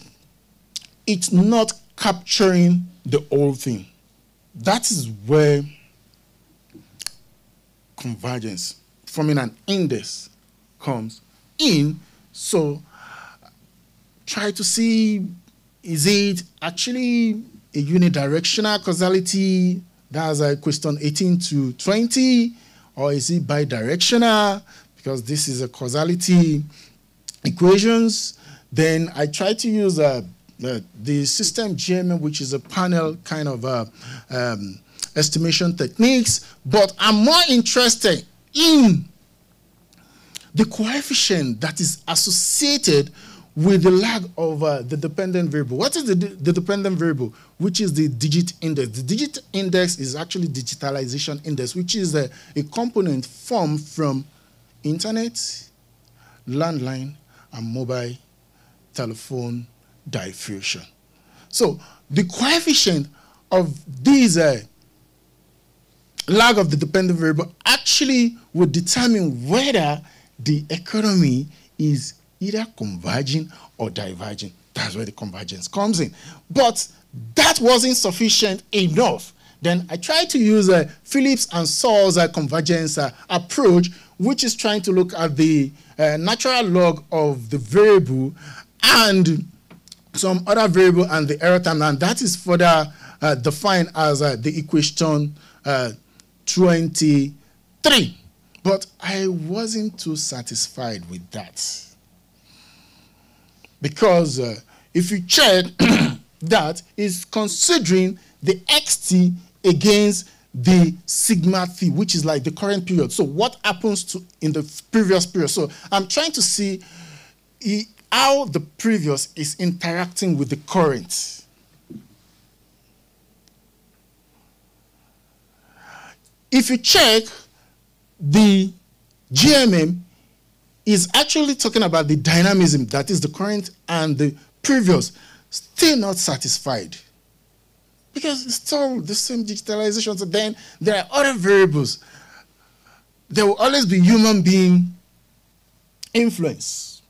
it's not capturing the whole thing. That is where convergence, forming an index, comes in. So try to see, is it actually a unidirectional causality? That's question 18 to 20. Or is it bidirectional? Because this is a causality equations. Then I try to use the system GMM, which is a panel kind of estimation techniques. But I'm more interested in the coefficient that is associated with the lag of the dependent variable. What is the dependent variable? Which is the digit index. The digit index is actually digitalization index, which is a component formed from internet, landline, and mobile telephone diffusion. So the coefficient of these lag of the dependent variable actually would determine whether the economy is either converging or diverging. That's where the convergence comes in. But that wasn't sufficient enough. Then I tried to use Phillips and Saul's convergence approach, which is trying to look at the natural log of the variable and some other variable and the error time, and that is further defined as the equation 23. But I wasn't too satisfied with that, because if you check, that is considering the xt against the sigma t, which is like the current period. So what happens to in the previous period? So I'm trying to see how the previous is interacting with the current. If you check, the GMM is actually talking about the dynamism, that is the current and the previous, still not satisfied, because it's still the same digitalization. So then there are other variables. There will always be human being influence.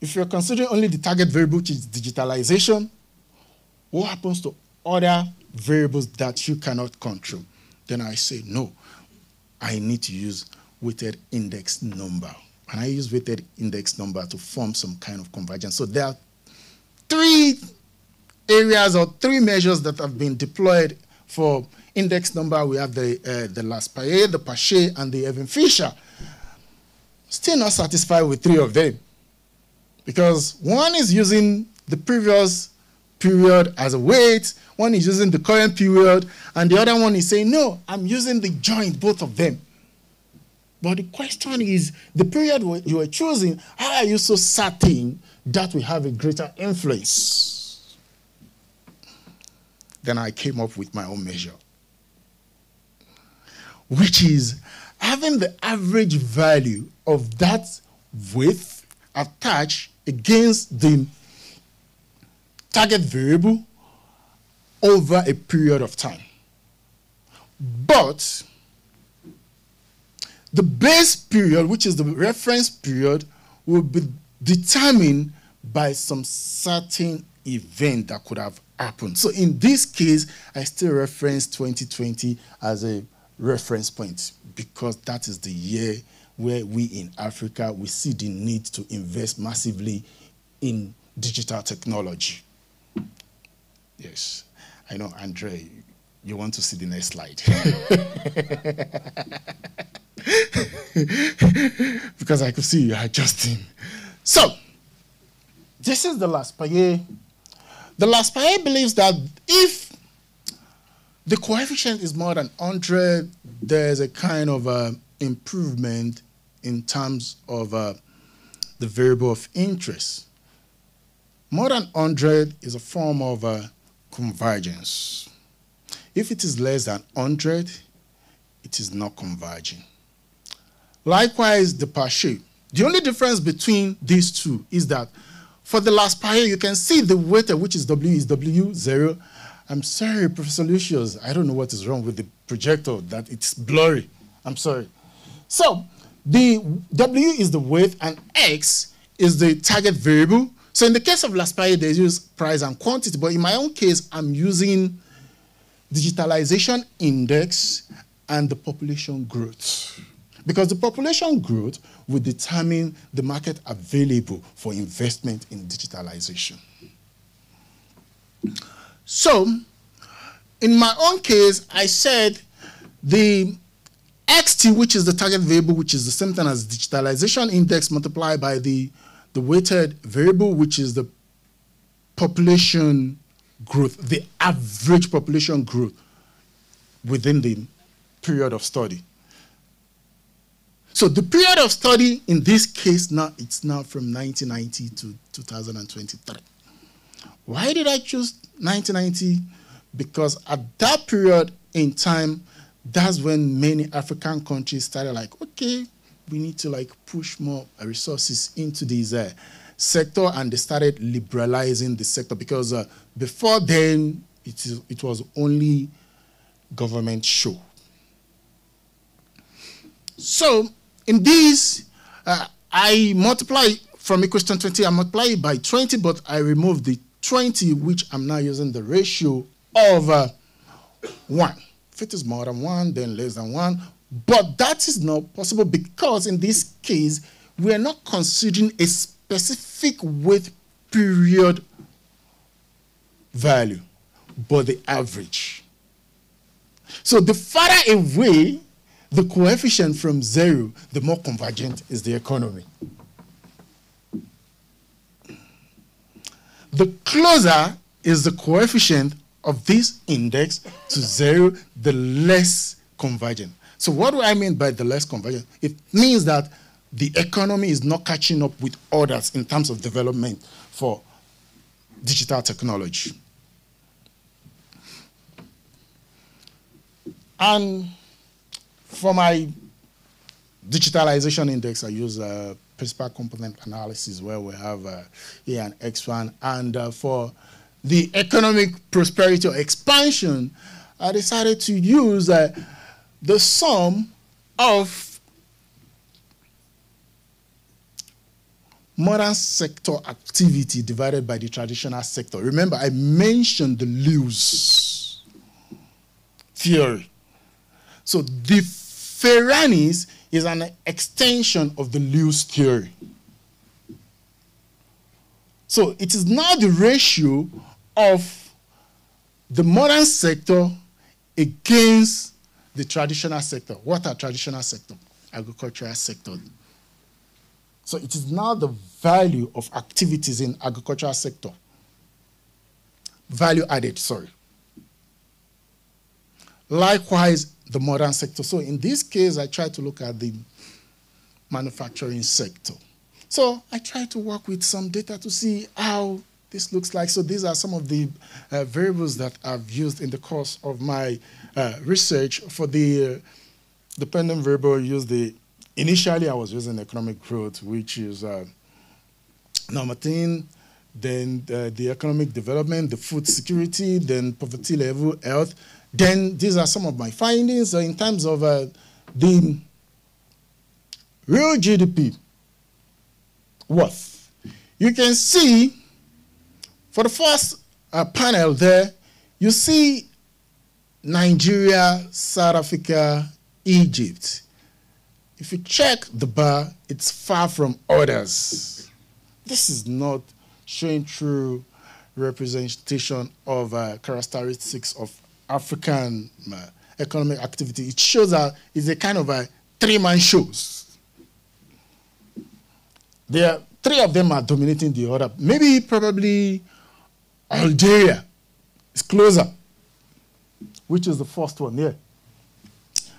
If you're considering only the target variable, which is digitalization, what happens to other variables that you cannot control? Then I say, no, I need to use weighted index number. And I use weighted index number to form some kind of convergence. So there are three areas or three measures that have been deployed for index number. We have the Laspeyres, the Pache, and the Evan-Fisher. Still not satisfied with three of them, because one is using the previous period as a weight, one is using the current period, and the other one is saying, no, I'm using the joint, both of them. But the question is, the period you were choosing, how are you so certain that will have a greater influence? Then I came up with my own measure, which is having the average value of that width attached against the target variable over a period of time. But the base period, which is the reference period, will be determined by some certain event that could have happened. So in this case, I still reference 2020 as a reference point because that is the year where we in Africa, we see the need to invest massively in digital technology. Yes, I know, Andre, you want to see the next slide. Because I could see you adjusting. So, this is the Laspaye. The Laspaye believes that if the coefficient is more than 100, there's a kind of improvement in terms of the variable of interest. More than 100 is a form of convergence. If it is less than 100, it is not converging. Likewise, the Pache. The only difference between these two is that for the Laspaye, you can see the weighted, which is W, is W0. I'm sorry, Professor Lucius, I don't know what is wrong with the projector, that it's blurry. I'm sorry. So the W is the weight and X is the target variable. So in the case of Laspaye, they use price and quantity, but in my own case, I'm using digitalization index and the population growth. Because the population growth will determine the market available for investment in digitalization. So, in my own case, I said the XT, which is the target variable, which is the same thing as digitalization index multiplied by the weighted variable, which is the population growth, the average population growth within the period of study. So the period of study in this case now, it's now from 1990 to 2023. Why did I choose 1990? Because at that period in time, that's when many African countries started like, okay, we need to like push more resources into this sector, and they started liberalizing the sector because before then, it was only government show. So in this, I multiply from equation 20, I multiply it by 20, but I remove the 20, which I'm now using the ratio of 1. If it is more than 1, then less than 1. But that is not possible because in this case, we are not considering a specific weight period value, but the average. So the farther away the coefficient from 0, the more convergent is the economy. The closer is the coefficient of this index to 0, the less convergent. So what do I mean by the less convergent? It means that the economy is not catching up with others in terms of development for digital technology. And for my digitalization index, I use principal component analysis where we have A and X1. And for the economic prosperity or expansion, I decided to use the sum of modern sector activity divided by the traditional sector. Remember, I mentioned the Lewis theory. So the Ferranis is an extension of the Lewis theory. So it is now the ratio of the modern sector against the traditional sector. What are traditional sector? Agricultural sector. So it is now the value of activities in agricultural sector. Value added, sorry. Likewise, the modern sector. So in this case, I try to look at the manufacturing sector. So I try to work with some data to see how this looks like. So these are some of the variables that I've used in the course of my research. For the dependent variable, initially I was using economic growth, which is number 10, then the economic development, the food security, then poverty level, health. Then these are some of my findings in terms of the real GDP worth. You can see for the first panel there, you see Nigeria, South Africa, Egypt. If you check the bar, it's far from others. This is not showing true representation of characteristics of African economic activity. It shows that it's a kind of a three-man shows. Three of them are dominating the other. Maybe probably Algeria is closer, which is the first one here.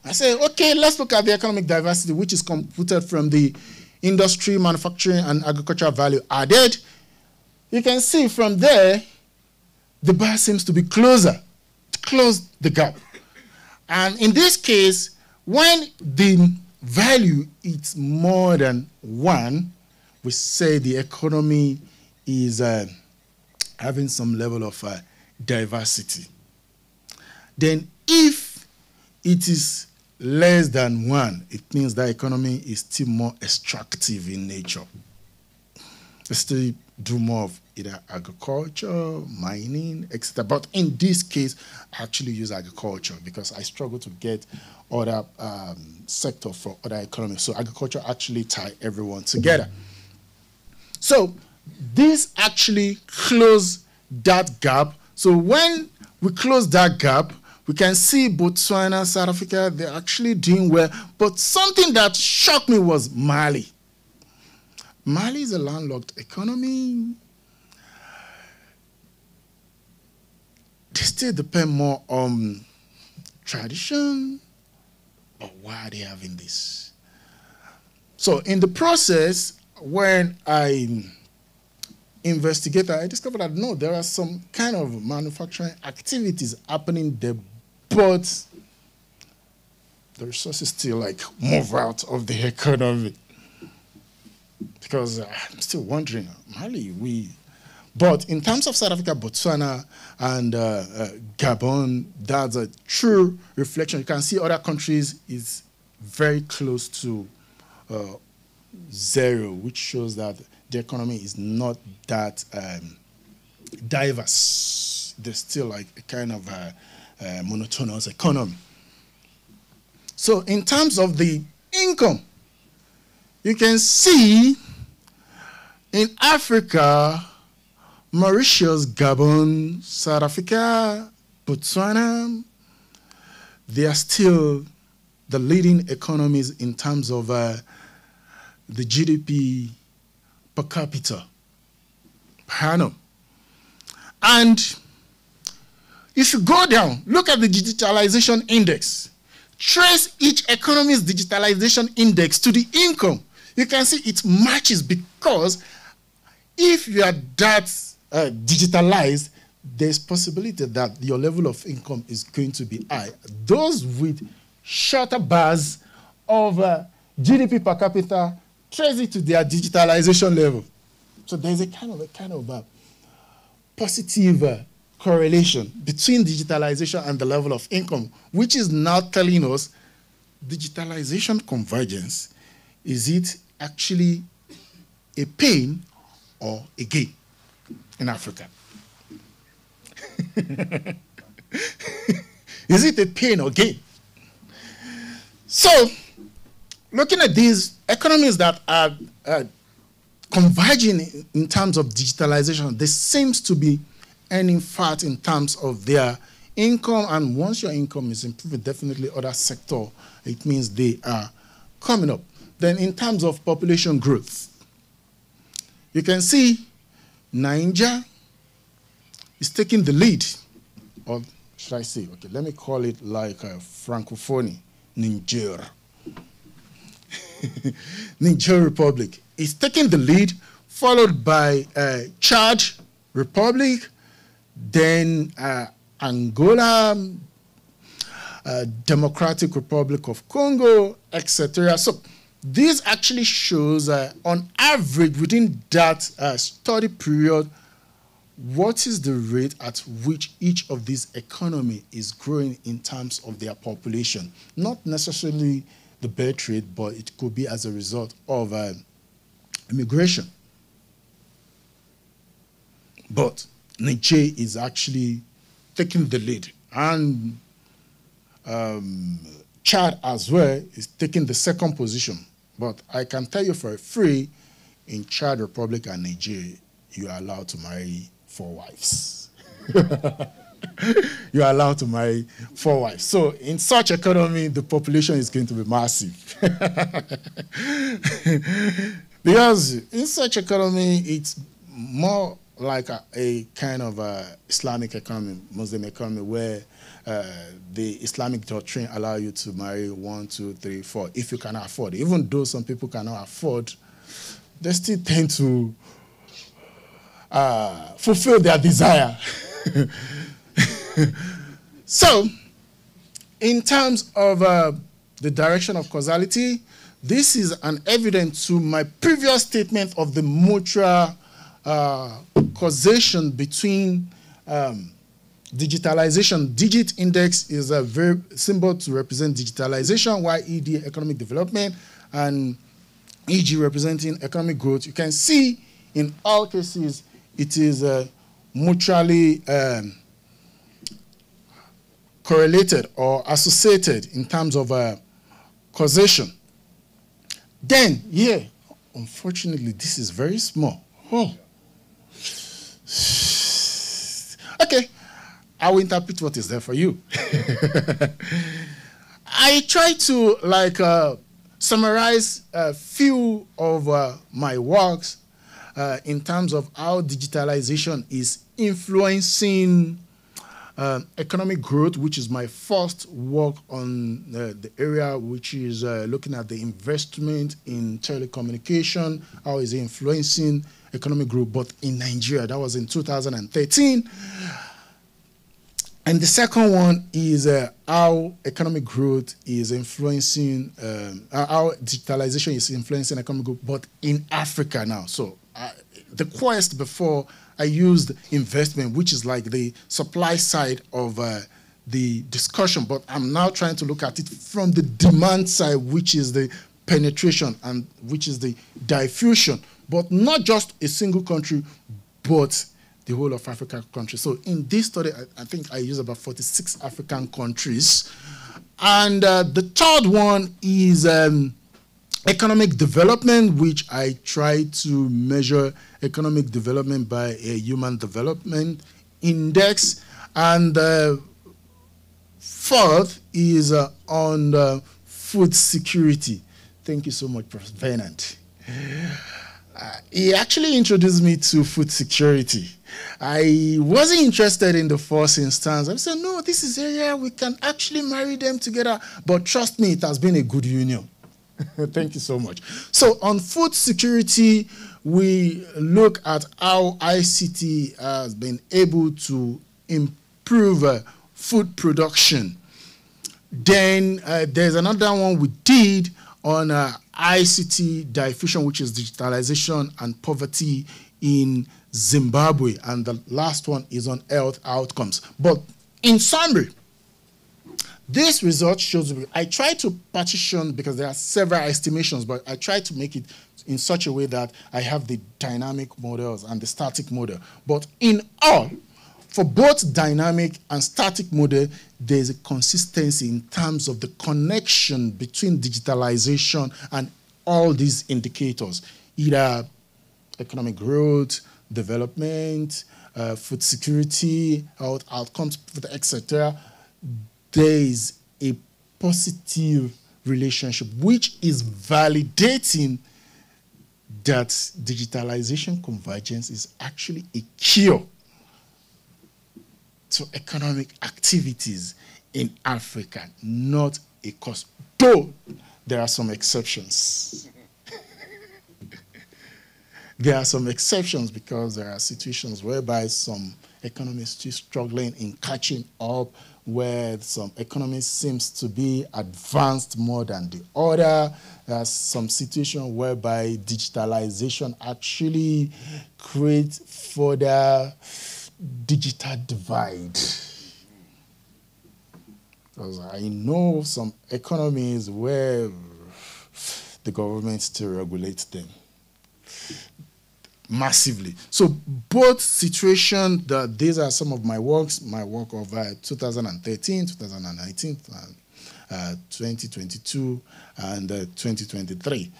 I say, okay, let's look at the economic diversity, which is computed from the industry, manufacturing, and agricultural value added. You can see from there, the bar seems to be closer, to close the gap. And in this case, when the value is more than 1, we say the economy is having some level of diversity. Then if it is less than 1, it means that economy is still more extractive in nature. They still do more of either agriculture, mining, etc. But in this case, I actually use agriculture because I struggle to get other sector for other economies. So agriculture actually tie everyone together. So this actually close that gap. So when we close that gap, we can see Botswana, South Africa, they're actually doing well. But something that shocked me was Mali. Mali is a landlocked economy. They still depend more on tradition, or why are they having this? So in the process, when I investigated, I discovered that no, there are some kind of manufacturing activities happening there, but the resources still like move out of the economy. Because I'm still wondering, Mali, but in terms of South Africa, Botswana, and Gabon, that's a true reflection. You can see other countries is very close to 0, which shows that the economy is not that diverse. There's still like a kind of monotonous economy. So in terms of the income, you can see in Africa, Mauritius, Gabon, South Africa, Botswana, they are still the leading economies in terms of the GDP per capita per annum. And if you go down, look at the digitalization index, trace each economy's digitalization index to the income, you can see it matches, because if you are that digitalized, there's possibility that your level of income is going to be high. Those with shorter bars of GDP per capita trace it to their digitalization level. So there's a kind of positive correlation between digitalization and the level of income, which is now telling us digitalization convergence. Is it actually a pain or a gain in Africa? Is it a pain or gain? So, looking at these economies that are converging in terms of digitalization, there seems to be earning fat in terms of their income, and once your income is improving, definitely other sector, it means they are coming up. Then in terms of population growth, you can see Niger is taking the lead, or should I say? Okay, let me call it like Francophonie, Niger. Niger Republic is taking the lead, followed by Chad Republic, then Angola, Democratic Republic of Congo, etc. So this actually shows, on average, within that study period, what is the rate at which each of these economy is growing in terms of their population. Not necessarily the birth rate, but it could be as a result of immigration. But Niger is actually taking the lead, and Chad as well is taking the second position. But I can tell you for free, in Chad Republic and Niger, you are allowed to marry 4 wives. You are allowed to marry 4 wives. So in such economy, the population is going to be massive. Because in such economy, it's more like a kind of Islamic economy, Muslim economy, where the Islamic doctrine allow you to marry 1, 2, 3, 4, if you cannot afford it. Even though some people cannot afford, they still tend to fulfill their desire. So, in terms of the direction of causality, this is an evidence to my previous statement of the mutual causation between digitalization. Digit index is a very symbol to represent digitalization, while ED, economic development, and EG representing economic growth. You can see in all cases it is mutually correlated or associated in terms of causation. Then, yeah, unfortunately, this is very small. Oh. Okay, I will interpret what is there for you. I try to summarize a few of my works in terms of how digitalization is influencing economic growth, which is my first work on the area, which is looking at the investment in telecommunication, how is it influencing economic growth, but in Nigeria. That was in 2013. And the second one is how economic growth is influencing, how digitalization is influencing economic growth, but in Africa now. So the quest before, I used investment, which is like the supply side of the discussion, but I'm now trying to look at it from the demand side, which is the penetration and which is the diffusion, but not just a single country, but the whole of African countries. So in this study, I think I use about 46 African countries. And the third one is economic development, which I try to measure economic development by a human development index. And fourth is on food security. Thank you so much, Professor Venant. He actually introduced me to food security. I wasn't interested in the first instance. I said, no, this is area we can actually marry them together. But trust me, it has been a good union. Thank you so much. So on food security, we look at how ICT has been able to improve food production. Then there's another one we did on ICT diffusion, which is digitalization and poverty in Zimbabwe. And the last one is on health outcomes. But in summary, this result shows, I try to partition, because there are several estimations, but I try to make it in such a way that I have the dynamic models and the static model. But in all, for both dynamic and static model, there's a consistency in terms of the connection between digitalization and all these indicators, either economic growth, development, food security, health outcomes, etc. There is a positive relationship which is validating that digitalization convergence is actually a cure to economic activities in Africa, not a cause. Though there are some exceptions. There are some exceptions because there are situations whereby some economies still struggling in catching up, where some economies seems to be advanced more than the other. There's some situation whereby digitalization actually creates further digital divide. Because I know some economies where the government still regulates them massively. So both situations, these are some of my works, my work of 2013, 2019, 2022, and 2023.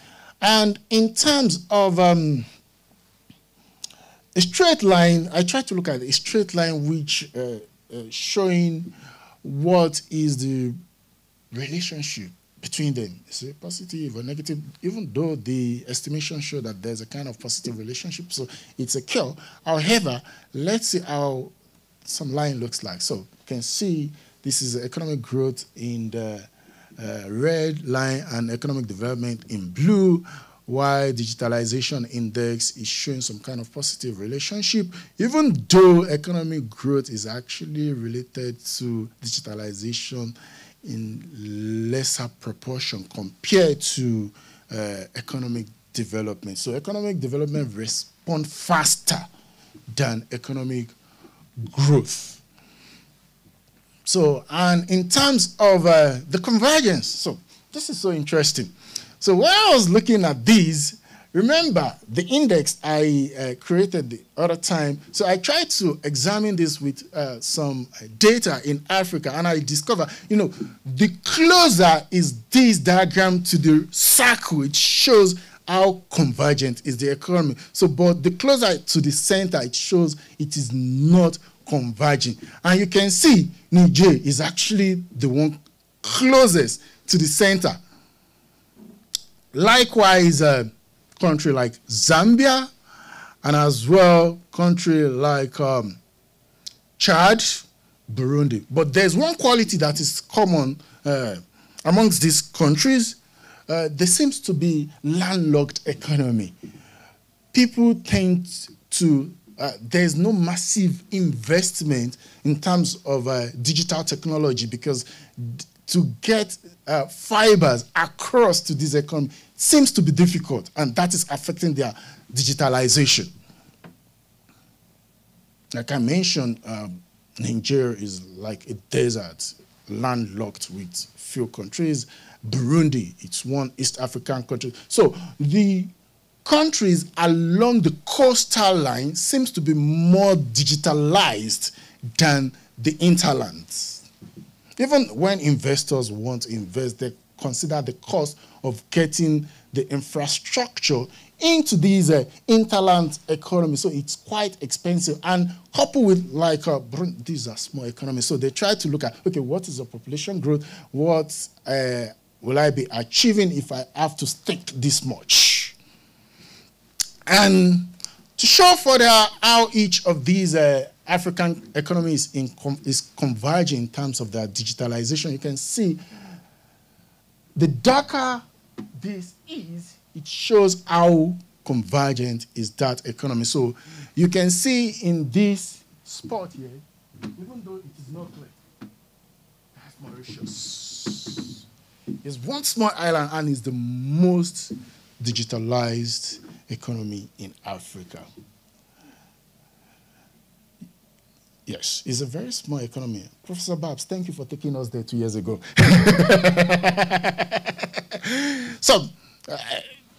And in terms of a straight line, I try to look at a straight line which showing what is the relationship between them. Is it positive or negative? Even though the estimation show that there's a kind of positive relationship, so it's a kill. However, let's see how some line looks like. So you can see this is economic growth in the red line and economic development in blue, while digitalization index is showing some kind of positive relationship, even though economic growth is actually related to digitalization in lesser proportion compared to economic development. So economic development responds faster than economic growth. So, and in terms of the convergence, so this is so interesting. So when I was looking at these, remember the index I created the other time. So I tried to examine this with some data in Africa, and I discovered, the closer is this diagram to the circle, it shows how convergent is the economy. So, but the closer to the center, it shows it is not converging. And you can see Niger is actually the one closest to the center. Likewise, country like Zambia, and as well country like Chad, Burundi. But there's one quality that is common amongst these countries. There seems to be landlocked economy. People tend to, there's no massive investment in terms of digital technology, because to get fibers across to this economy seems to be difficult, and that is affecting their digitalization. Like I mentioned, Nigeria is like a desert, landlocked with few countries. Burundi, it's one East African country. So the countries along the coastal line seems to be more digitalized than the interlands. Even when investors want to invest, they consider the cost of getting the infrastructure into these interland economies. So it's quite expensive. And coupled with these are small economies. So they try to look at, okay, what is the population growth? What will I be achieving if I have to stick this much? And to show further how each of these African economies is converging in terms of their digitalization, you can see the darker this is, it shows how convergent is that economy. So you can see in this spot here, even though it is not clear, that's Mauritius. It's one small island and is the most digitalized economy in Africa. Yes, it's a very small economy. Professor Babs, thank you for taking us there 2 years ago. So,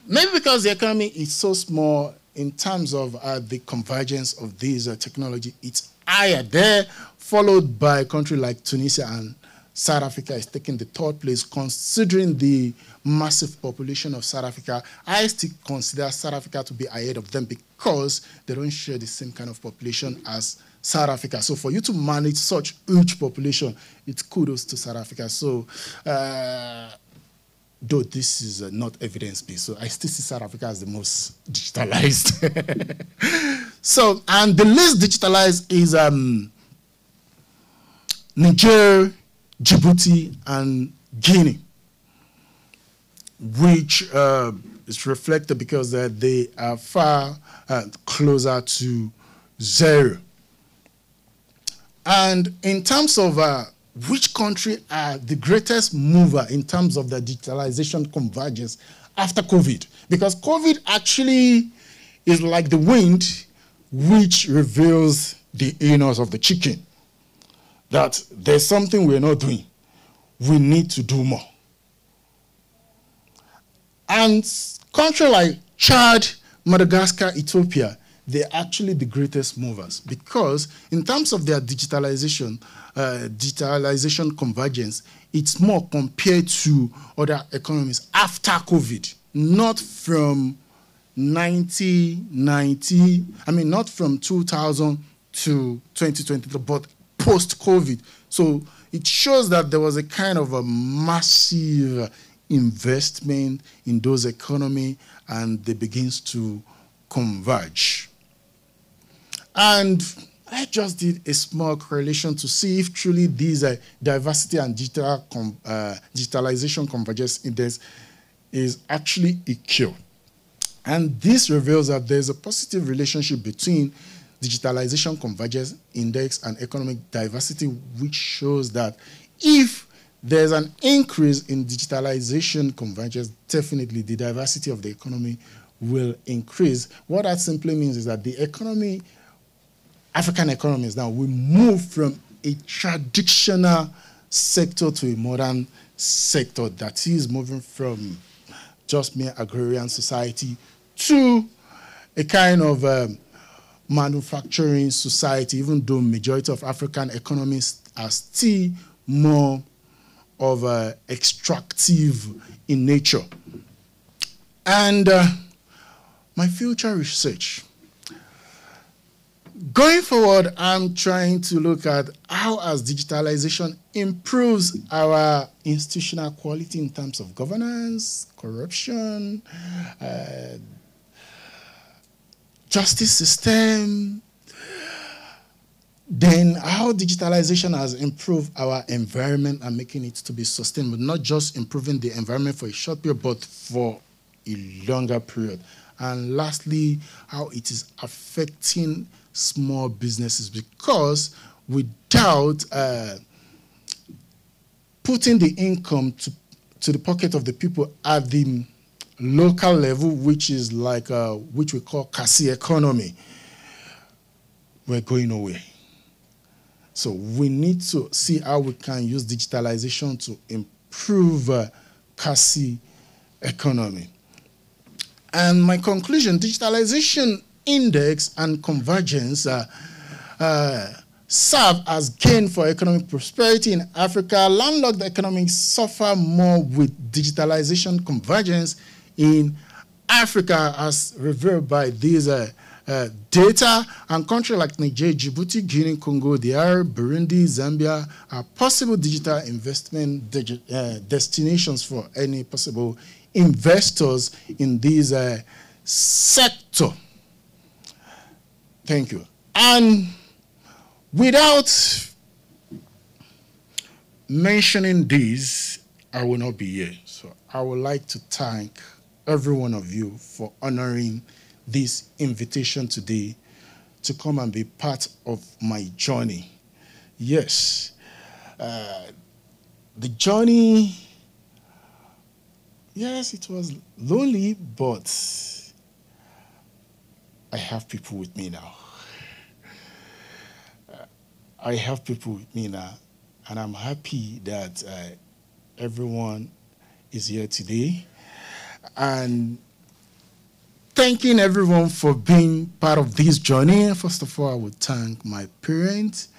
maybe because the economy is so small in terms of the convergence of these technology, it's higher there, followed by a country like Tunisia, and South Africa is taking the third place. Considering the massive population of South Africa, I still consider South Africa to be ahead of them because they don't share the same kind of population as South Africa. So for you to manage such huge population, it's kudos to South Africa. So though this is not evidence-based, so I still see South Africa as the most digitalized. So, and the least digitalized is Niger, Djibouti, and Guinea, which is reflected because they are far closer to zero. And in terms of which country are the greatest mover in terms of the digitalization convergence after COVID, because COVID actually is like the wind which reveals the innards of the chicken, that there's something we're not doing. We need to do more. And countries like Chad, Madagascar, Ethiopia, they're actually the greatest movers, because in terms of their digitalization convergence, it's more compared to other economies after COVID, not from 1990, not from 2000 to 2020, but post-COVID. So it shows that there was a kind of a massive investment in those economies, and they begins to converge. And I just did a small correlation to see if truly these diversity and digitalization convergence index is actually equal. And this reveals that there's a positive relationship between digitalization convergence index and economic diversity, which shows that if there's an increase in digitalization convergence, definitely the diversity of the economy will increase. What that simply means is that the economy, African economies now, will move from a traditional sector to a modern sector, that is moving from just mere agrarian society to a kind of manufacturing society, even though majority of African economies are still more of extractive in nature. And my future research, going forward, I'm trying to look at how as digitalization improves our institutional quality in terms of governance, corruption, justice system, then how digitalization has improved our environment and making it to be sustainable, not just improving the environment for a short period, but for a longer period. And lastly, how it is affecting small businesses, because without putting the income to the pocket of the people at the local level, which is like which we call Kasi economy, we're going nowhere. So we need to see how we can use digitalization to improve Kasi economy. And my conclusion, digitalization index and convergence serve as gain for economic prosperity in Africa. Landlocked economies suffer more with digitalization convergence in Africa, as revealed by these data. And countries like Niger, Djibouti, Guinea, Congo, DR, Burundi, Zambia are possible digital investment destinations for any possible investors in this sector. Thank you. And without mentioning this, I will not be here. So I would like to thank every one of you for honoring this invitation today to come and be part of my journey. Yes, the journey, yes, it was lonely, but I have people with me now. I have people with me now, and I'm happy that everyone is here today. And thanking everyone for being part of this journey. First of all, I would thank my parents,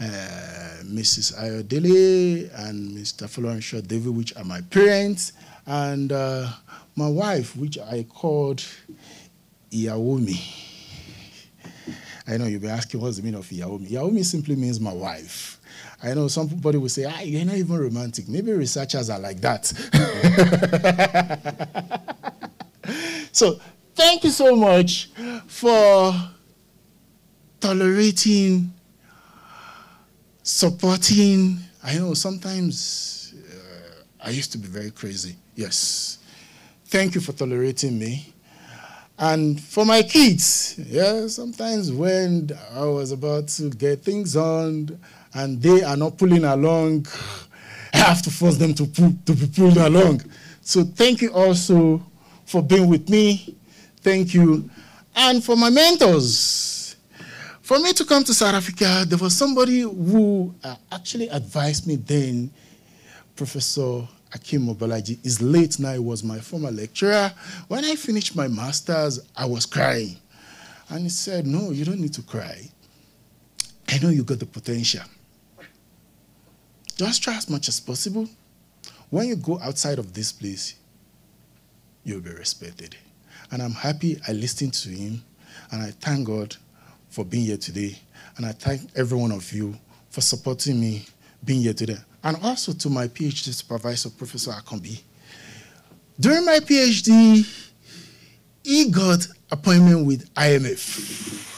Mrs. Ayodele and Mr. Florenshaw David, which are my parents, and my wife, which I called Iyawomi. I know you'll be asking what's the meaning of Iyawomi. Iyawomi simply means my wife. I know somebody will say, you're not even romantic. Maybe researchers are like that. So thank you so much for tolerating supporting. I know sometimes I used to be very crazy. Yes. Thank you for tolerating me. And for my kids, yeah, sometimes when I was about to get things on and they are not pulling along, I have to force them to be pulled along. So thank you also for being with me. Thank you. And for my mentors, for me to come to South Africa, there was somebody who actually advised me then, Professor Akim Mobalaji is late now. He was my former lecturer. When I finished my master's, I was crying. And he said, no, you don't need to cry. I know you got the potential. Just try as much as possible. When you go outside of this place, you'll be respected. And I'm happy I listened to him. And I thank God for being here today. And I thank every one of you for supporting me being here today. And also to my PhD supervisor, Professor Akombi. During my PhD, he got appointment with IMF.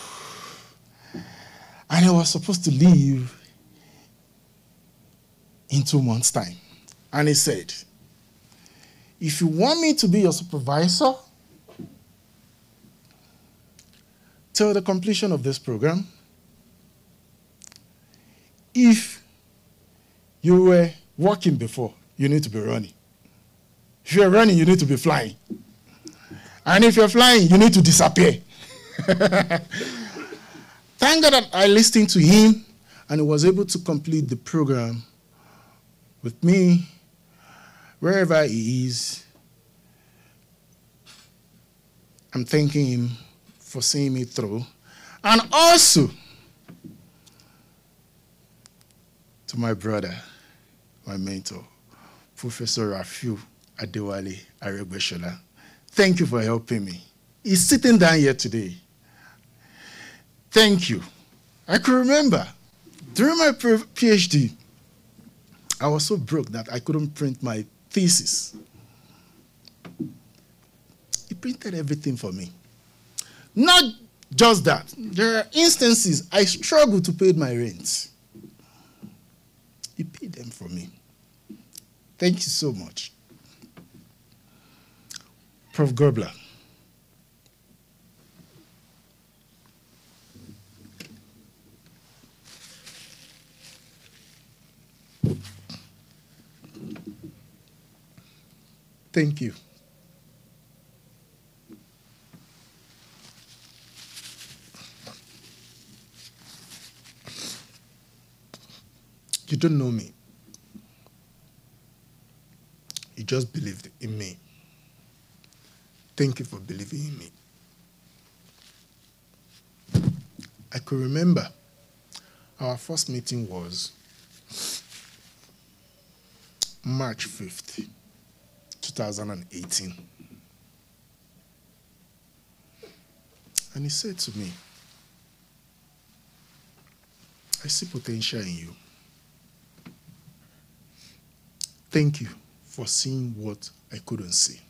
And I was supposed to leave in 2 months' time. And he said, if you want me to be your supervisor till the completion of this program, if you were walking before, you need to be running. If you're running, you need to be flying. And if you're flying, you need to disappear. Thank God that I listened to him and he was able to complete the program with me, wherever he is. I'm thanking him for seeing me through. And also to my brother, my mentor, Professor Rafiu Adewale Aregbesola. Thank you for helping me. He's sitting down here today. Thank you. I can remember, during my PhD, I was so broke that I couldn't print my thesis. He printed everything for me. Not just that. There are instances I struggle to pay my rent. He paid them for me. Thank you so much. Prof. Gerbler. Thank you. You don't know me. You just believed in me. Thank you for believing in me. I could remember our first meeting was March 5th, 2018. And he said to me, I see potential in you. Thank you for seeing what I couldn't see.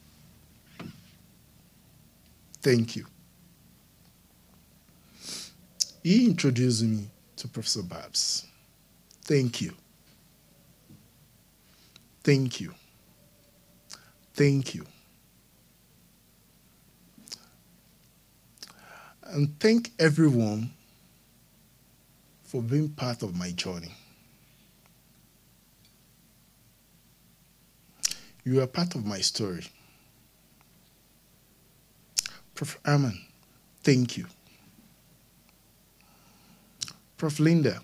Thank you. He introduced me to Professor Babs. Thank you. Thank you. Thank you. And thank everyone for being part of my journey. You are part of my story. Prof. Arman, thank you. Prof. Linda,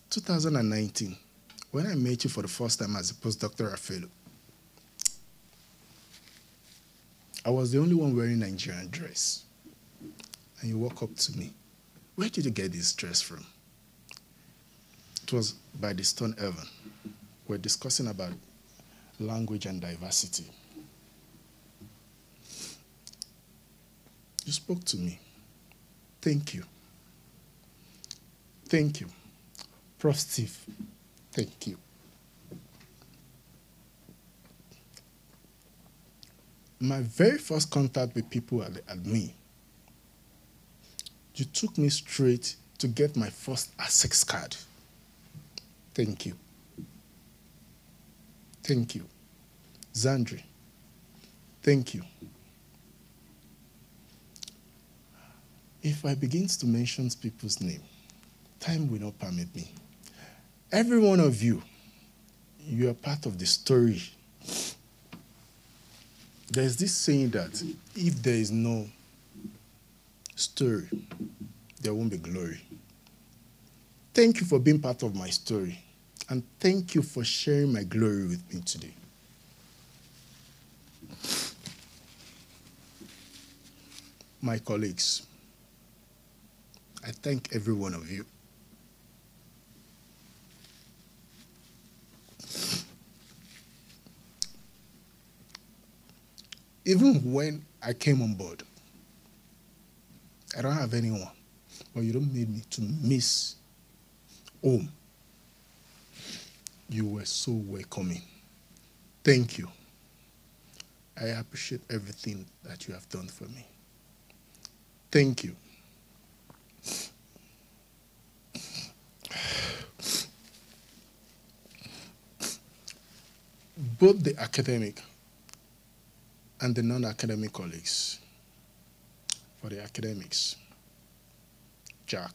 2019, when I met you for the first time as a postdoctoral fellow, I was the only one wearing a Nigerian dress. And you walk up to me. Where did you get this dress from? It was by the Stone Evan. We're discussing about language and diversity. You spoke to me. Thank you. Thank you. Prof. Steve, thank you. My very first contact with people at me, you took me straight to get my first ASEX card. Thank you. Thank you. Zandri, thank you. If I begin to mention people's name, time will not permit me. Every one of you, you are part of the story. There's this saying that if there is no story, there won't be glory. Thank you for being part of my story, and thank you for sharing my glory with me today. My colleagues, I thank every one of you. Even when I came on board, I don't have anyone, but you don't make me to miss home. You were so welcoming. Thank you. I appreciate everything that you have done for me. Thank you. Both the academic and the non-academic colleagues. For the academics, Jack,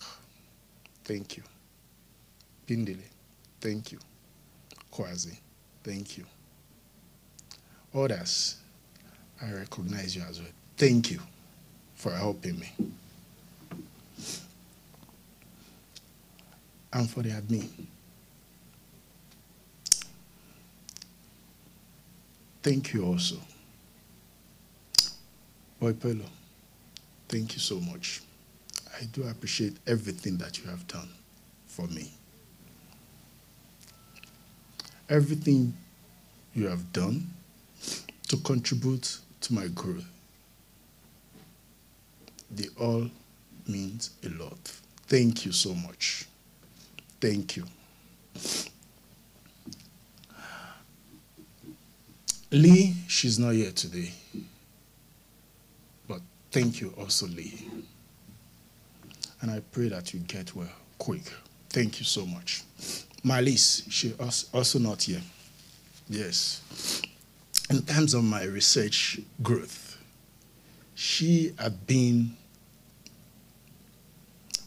thank you. Pindile, thank you. Kwazi, thank you. Others, I recognize you as well. Thank you for helping me. And for the admin, thank you also. Boy Pelo, thank you so much. I do appreciate everything that you have done for me. Everything you have done to contribute to my growth. They all means a lot. Thank you so much. Thank you. Lee, she's not here today. But thank you also, Lee. And I pray that you get well quick. Thank you so much. Malise, she also not here. Yes. In terms of my research growth, she had been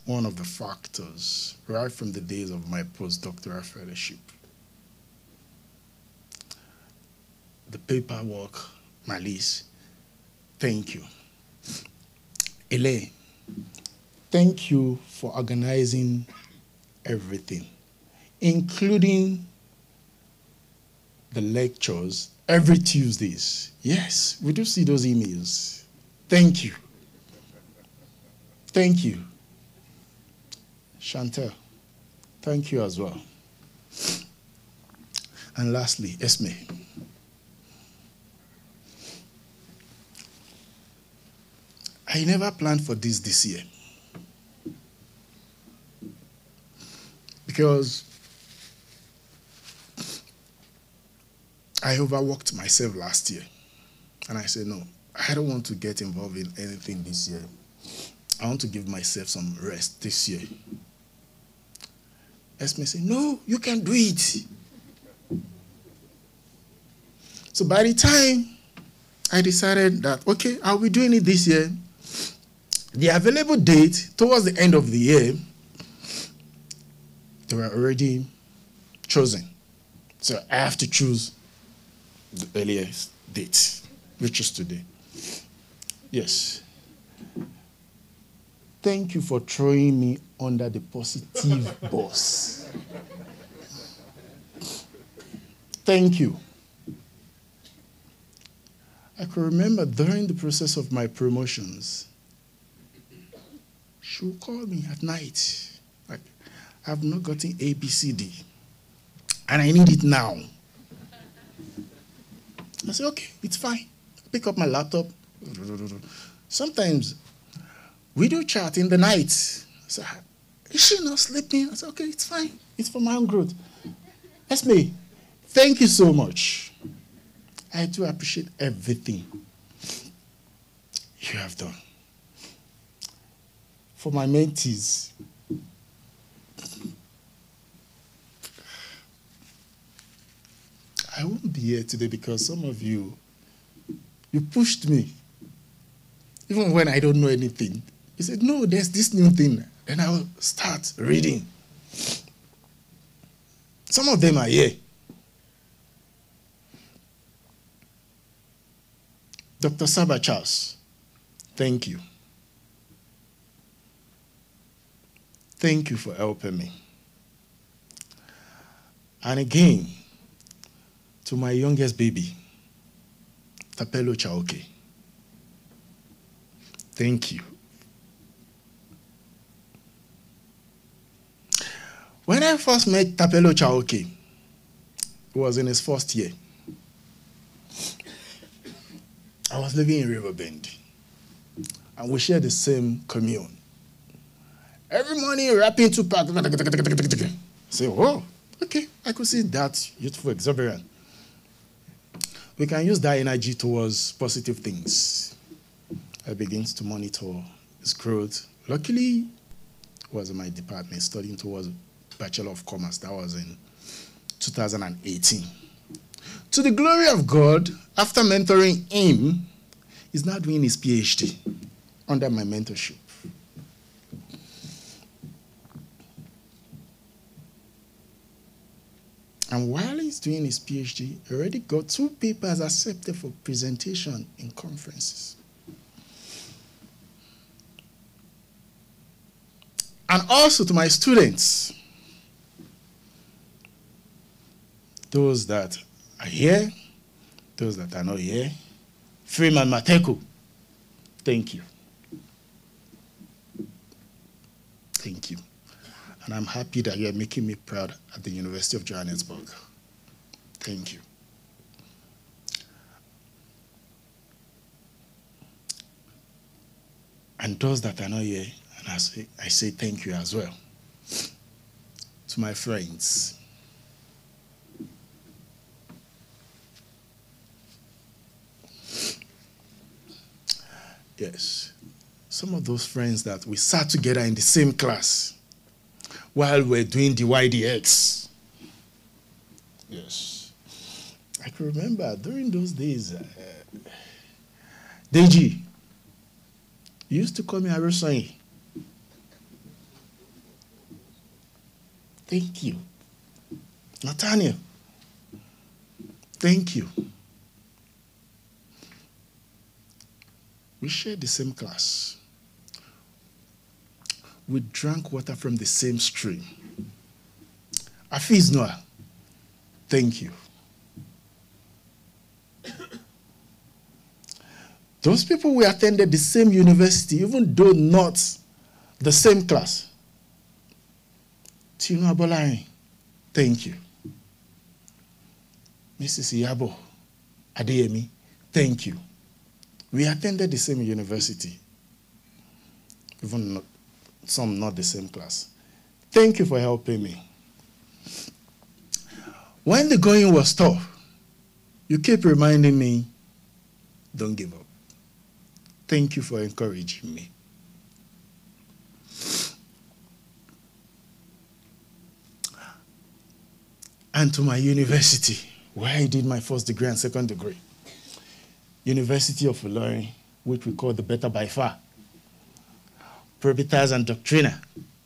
one of the factors right from the days of my postdoctoral fellowship. The paperwork, Malise, thank you. Ele, thank you for organizing everything, including the lectures every Tuesdays. Yes, we do see those emails. Thank you. Thank you. Chantel, thank you as well. And lastly, Esme. I never planned for this year. Because I overworked myself last year. And I said, no, I don't want to get involved in anything this year. I want to give myself some rest this year. Esme said, no, you can do it. So by the time I decided that, okay, I'll be doing it this year, the available date towards the end of the year, they were already chosen. So I have to choose the earliest date, which is today. Yes. Thank you for throwing me under the positive bus. Thank you. I can remember during the process of my promotions, she would call me at night. Like, I've not gotten A, B, C, D, and I need it now. I said, okay, it's fine. Pick up my laptop. Sometimes we do chat in the night. I said, is she not sleeping? I said, okay, it's fine. It's for my own growth. Esme, thank you so much. I do appreciate everything you have done. For my mentees, I won't be here today because some of you pushed me. Even when I don't know anything. You said, no, there's this new thing. Then I will start reading. Some of them are here. Dr. Saba Charles, thank you. Thank you for helping me. And again, to my youngest baby, Tapelo Chaoke, thank you. When I first met Tapelo Chaoke, he was in his first year. I was living in Riverbend, and we shared the same commune. Every morning, rapping to part. I say, oh, okay, I could see that youthful exuberance. We can use that energy towards positive things. I began to monitor his growth. Luckily, he was in my department studying towards Bachelor of Commerce. That was in 2018. To the glory of God, after mentoring him, he's now doing his PhD under my mentorship. And while he's doing his PhD, he already got 2 papers accepted for presentation in conferences. And also to my students, those that are here, those that are not here, Freeman Mateko, thank you. Thank you. And I'm happy that you're making me proud at the University of Johannesburg. Thank you. And those that are not here, and I say thank you as well. To my friends. Yes. Some of those friends that we sat together in the same class while we're doing the YDX. Yes. I can remember during those days, Deji, you used to call me Arosai. Thank you. Nathaniel, thank you. We shared the same class. We drank water from the same stream. Afiz Noah, thank you. Those people we attended the same university, even though not the same class. Tino Abolai, thank you. Mrs. Iyabo Adeyemi, thank you. We attended the same university, even some not the same class. Thank you for helping me. When the going was tough, you keep reminding me, don't give up. Thank you for encouraging me. And to my university, where I did my first degree and second degree. University of Ilorin, which we call the Better by Far. Probitas and Doctrina.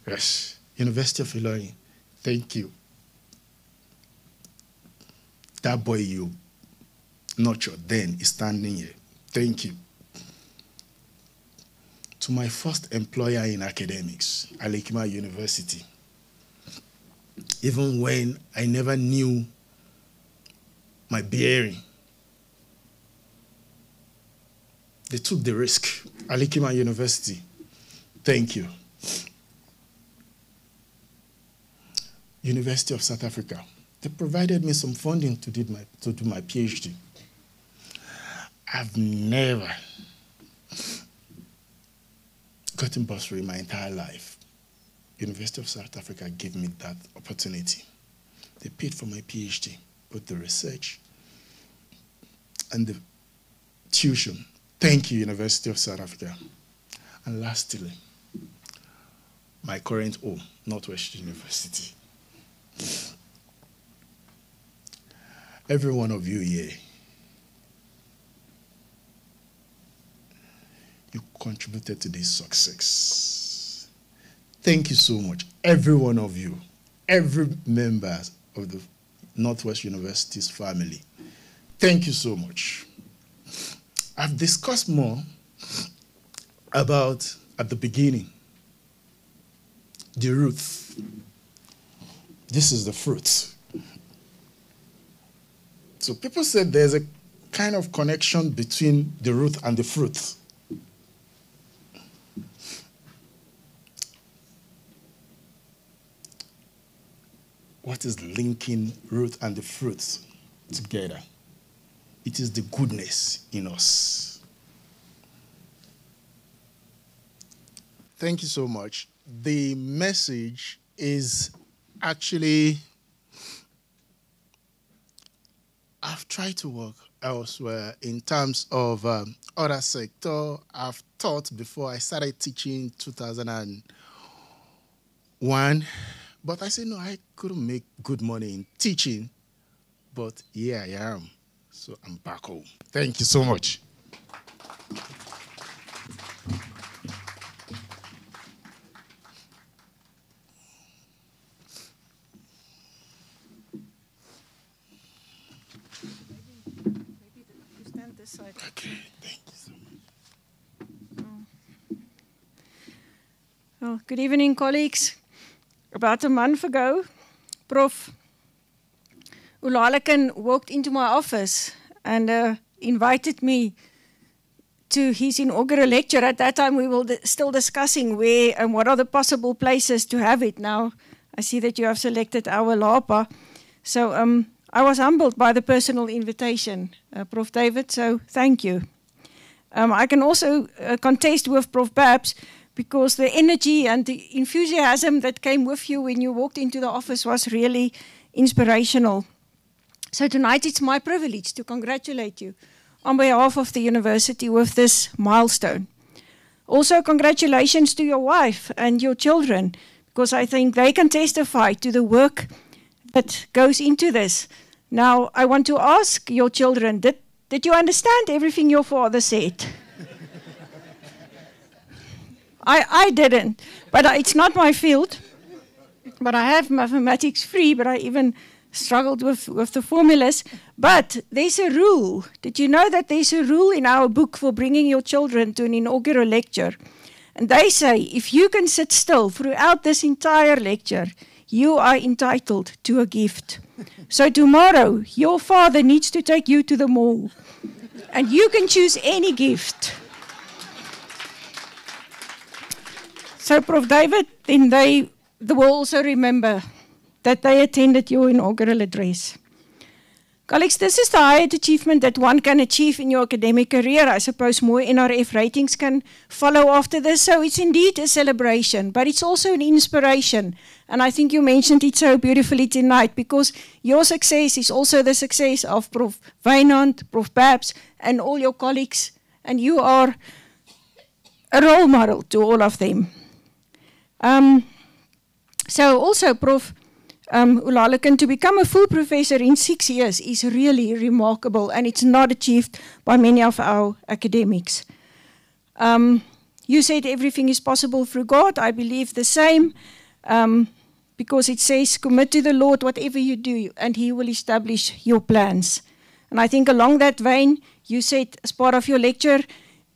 Yes, University of Ilorin. Thank you. That boy you nurtured then is standing here. Thank you. To my first employer in academics, Alekima University. Even when I never knew my bearing, they took the risk. Alekima University, thank you. University of South Africa, they provided me some funding to do my PhD. I've never gotten bursary my entire life. University of South Africa gave me that opportunity. They paid for my PhD, both the research and the tuition. Thank you, University of South Africa. And lastly, my current home, Northwest University. every one of you here, you contributed to this success. Thank you so much, every one of you, every member of the Northwest University's family. Thank you so much. I've discussed more about, at the beginning, the root. This is the fruit. So people said there's a kind of connection between the root and the fruit. What is linking root and the fruit together? It is the goodness in us. Thank you so much. The message is actually, I've tried to work elsewhere in terms of other sector. I've taught before. I started teaching in 2001. But I said, no, I couldn't make good money in teaching. But here I am. So I'm back home. Thank you so much. Maybe you stand this side. Okay, thank you so much. Oh, good evening, colleagues. About a month ago, Prof. Ulalekan walked into my office and invited me to his inaugural lecture. At that time, we were still discussing where and what are the possible places to have it. Now, I see that you have selected our Lapa. So I was humbled by the personal invitation, Prof. David, so thank you. I can also contest with Prof. Babs, because the energy and the enthusiasm that came with you when you walked into the office was really inspirational. So tonight it's my privilege to congratulate you on behalf of the university with this milestone. Also, congratulations to your wife and your children, because I think they can testify to the work that goes into this. Now, I want to ask your children, did you understand everything your father said? I didn't, but it's not my field. But I have mathematics free, but I even struggled with the formulas. But there's a rule. Did you know that there's a rule in our book for bringing your children to an inaugural lecture? And they say, if you can sit still throughout this entire lecture, you are entitled to a gift. So tomorrow, your father needs to take you to the mall. And you can choose any gift. So, Prof. David, then they will also remember that they attended your inaugural address. Colleagues, this is the highest achievement that one can achieve in your academic career. I suppose more NRF ratings can follow after this. So it's indeed a celebration, but it's also an inspiration. And I think you mentioned it so beautifully tonight, because your success is also the success of Prof. Wynand, Prof. Babs, and all your colleagues. And you are a role model to all of them. So also, Prof. Ulalekan, to become a full professor in 6 years is really remarkable, and it's not achieved by many of our academics. You said everything is possible through God. I believe the same, because it says, commit to the Lord whatever you do, and He will establish your plans. And I think along that vein, you said as part of your lecture,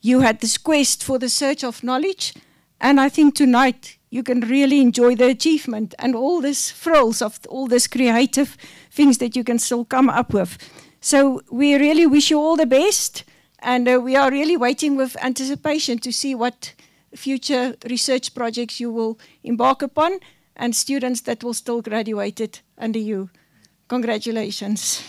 you had this quest for the search of knowledge, and I think tonight you can really enjoy the achievement and all this frills of all this creative things that you can still come up with. So we really wish you all the best, and we are really waiting with anticipation to see what future research projects you will embark upon, and students that will still graduate under you. Congratulations.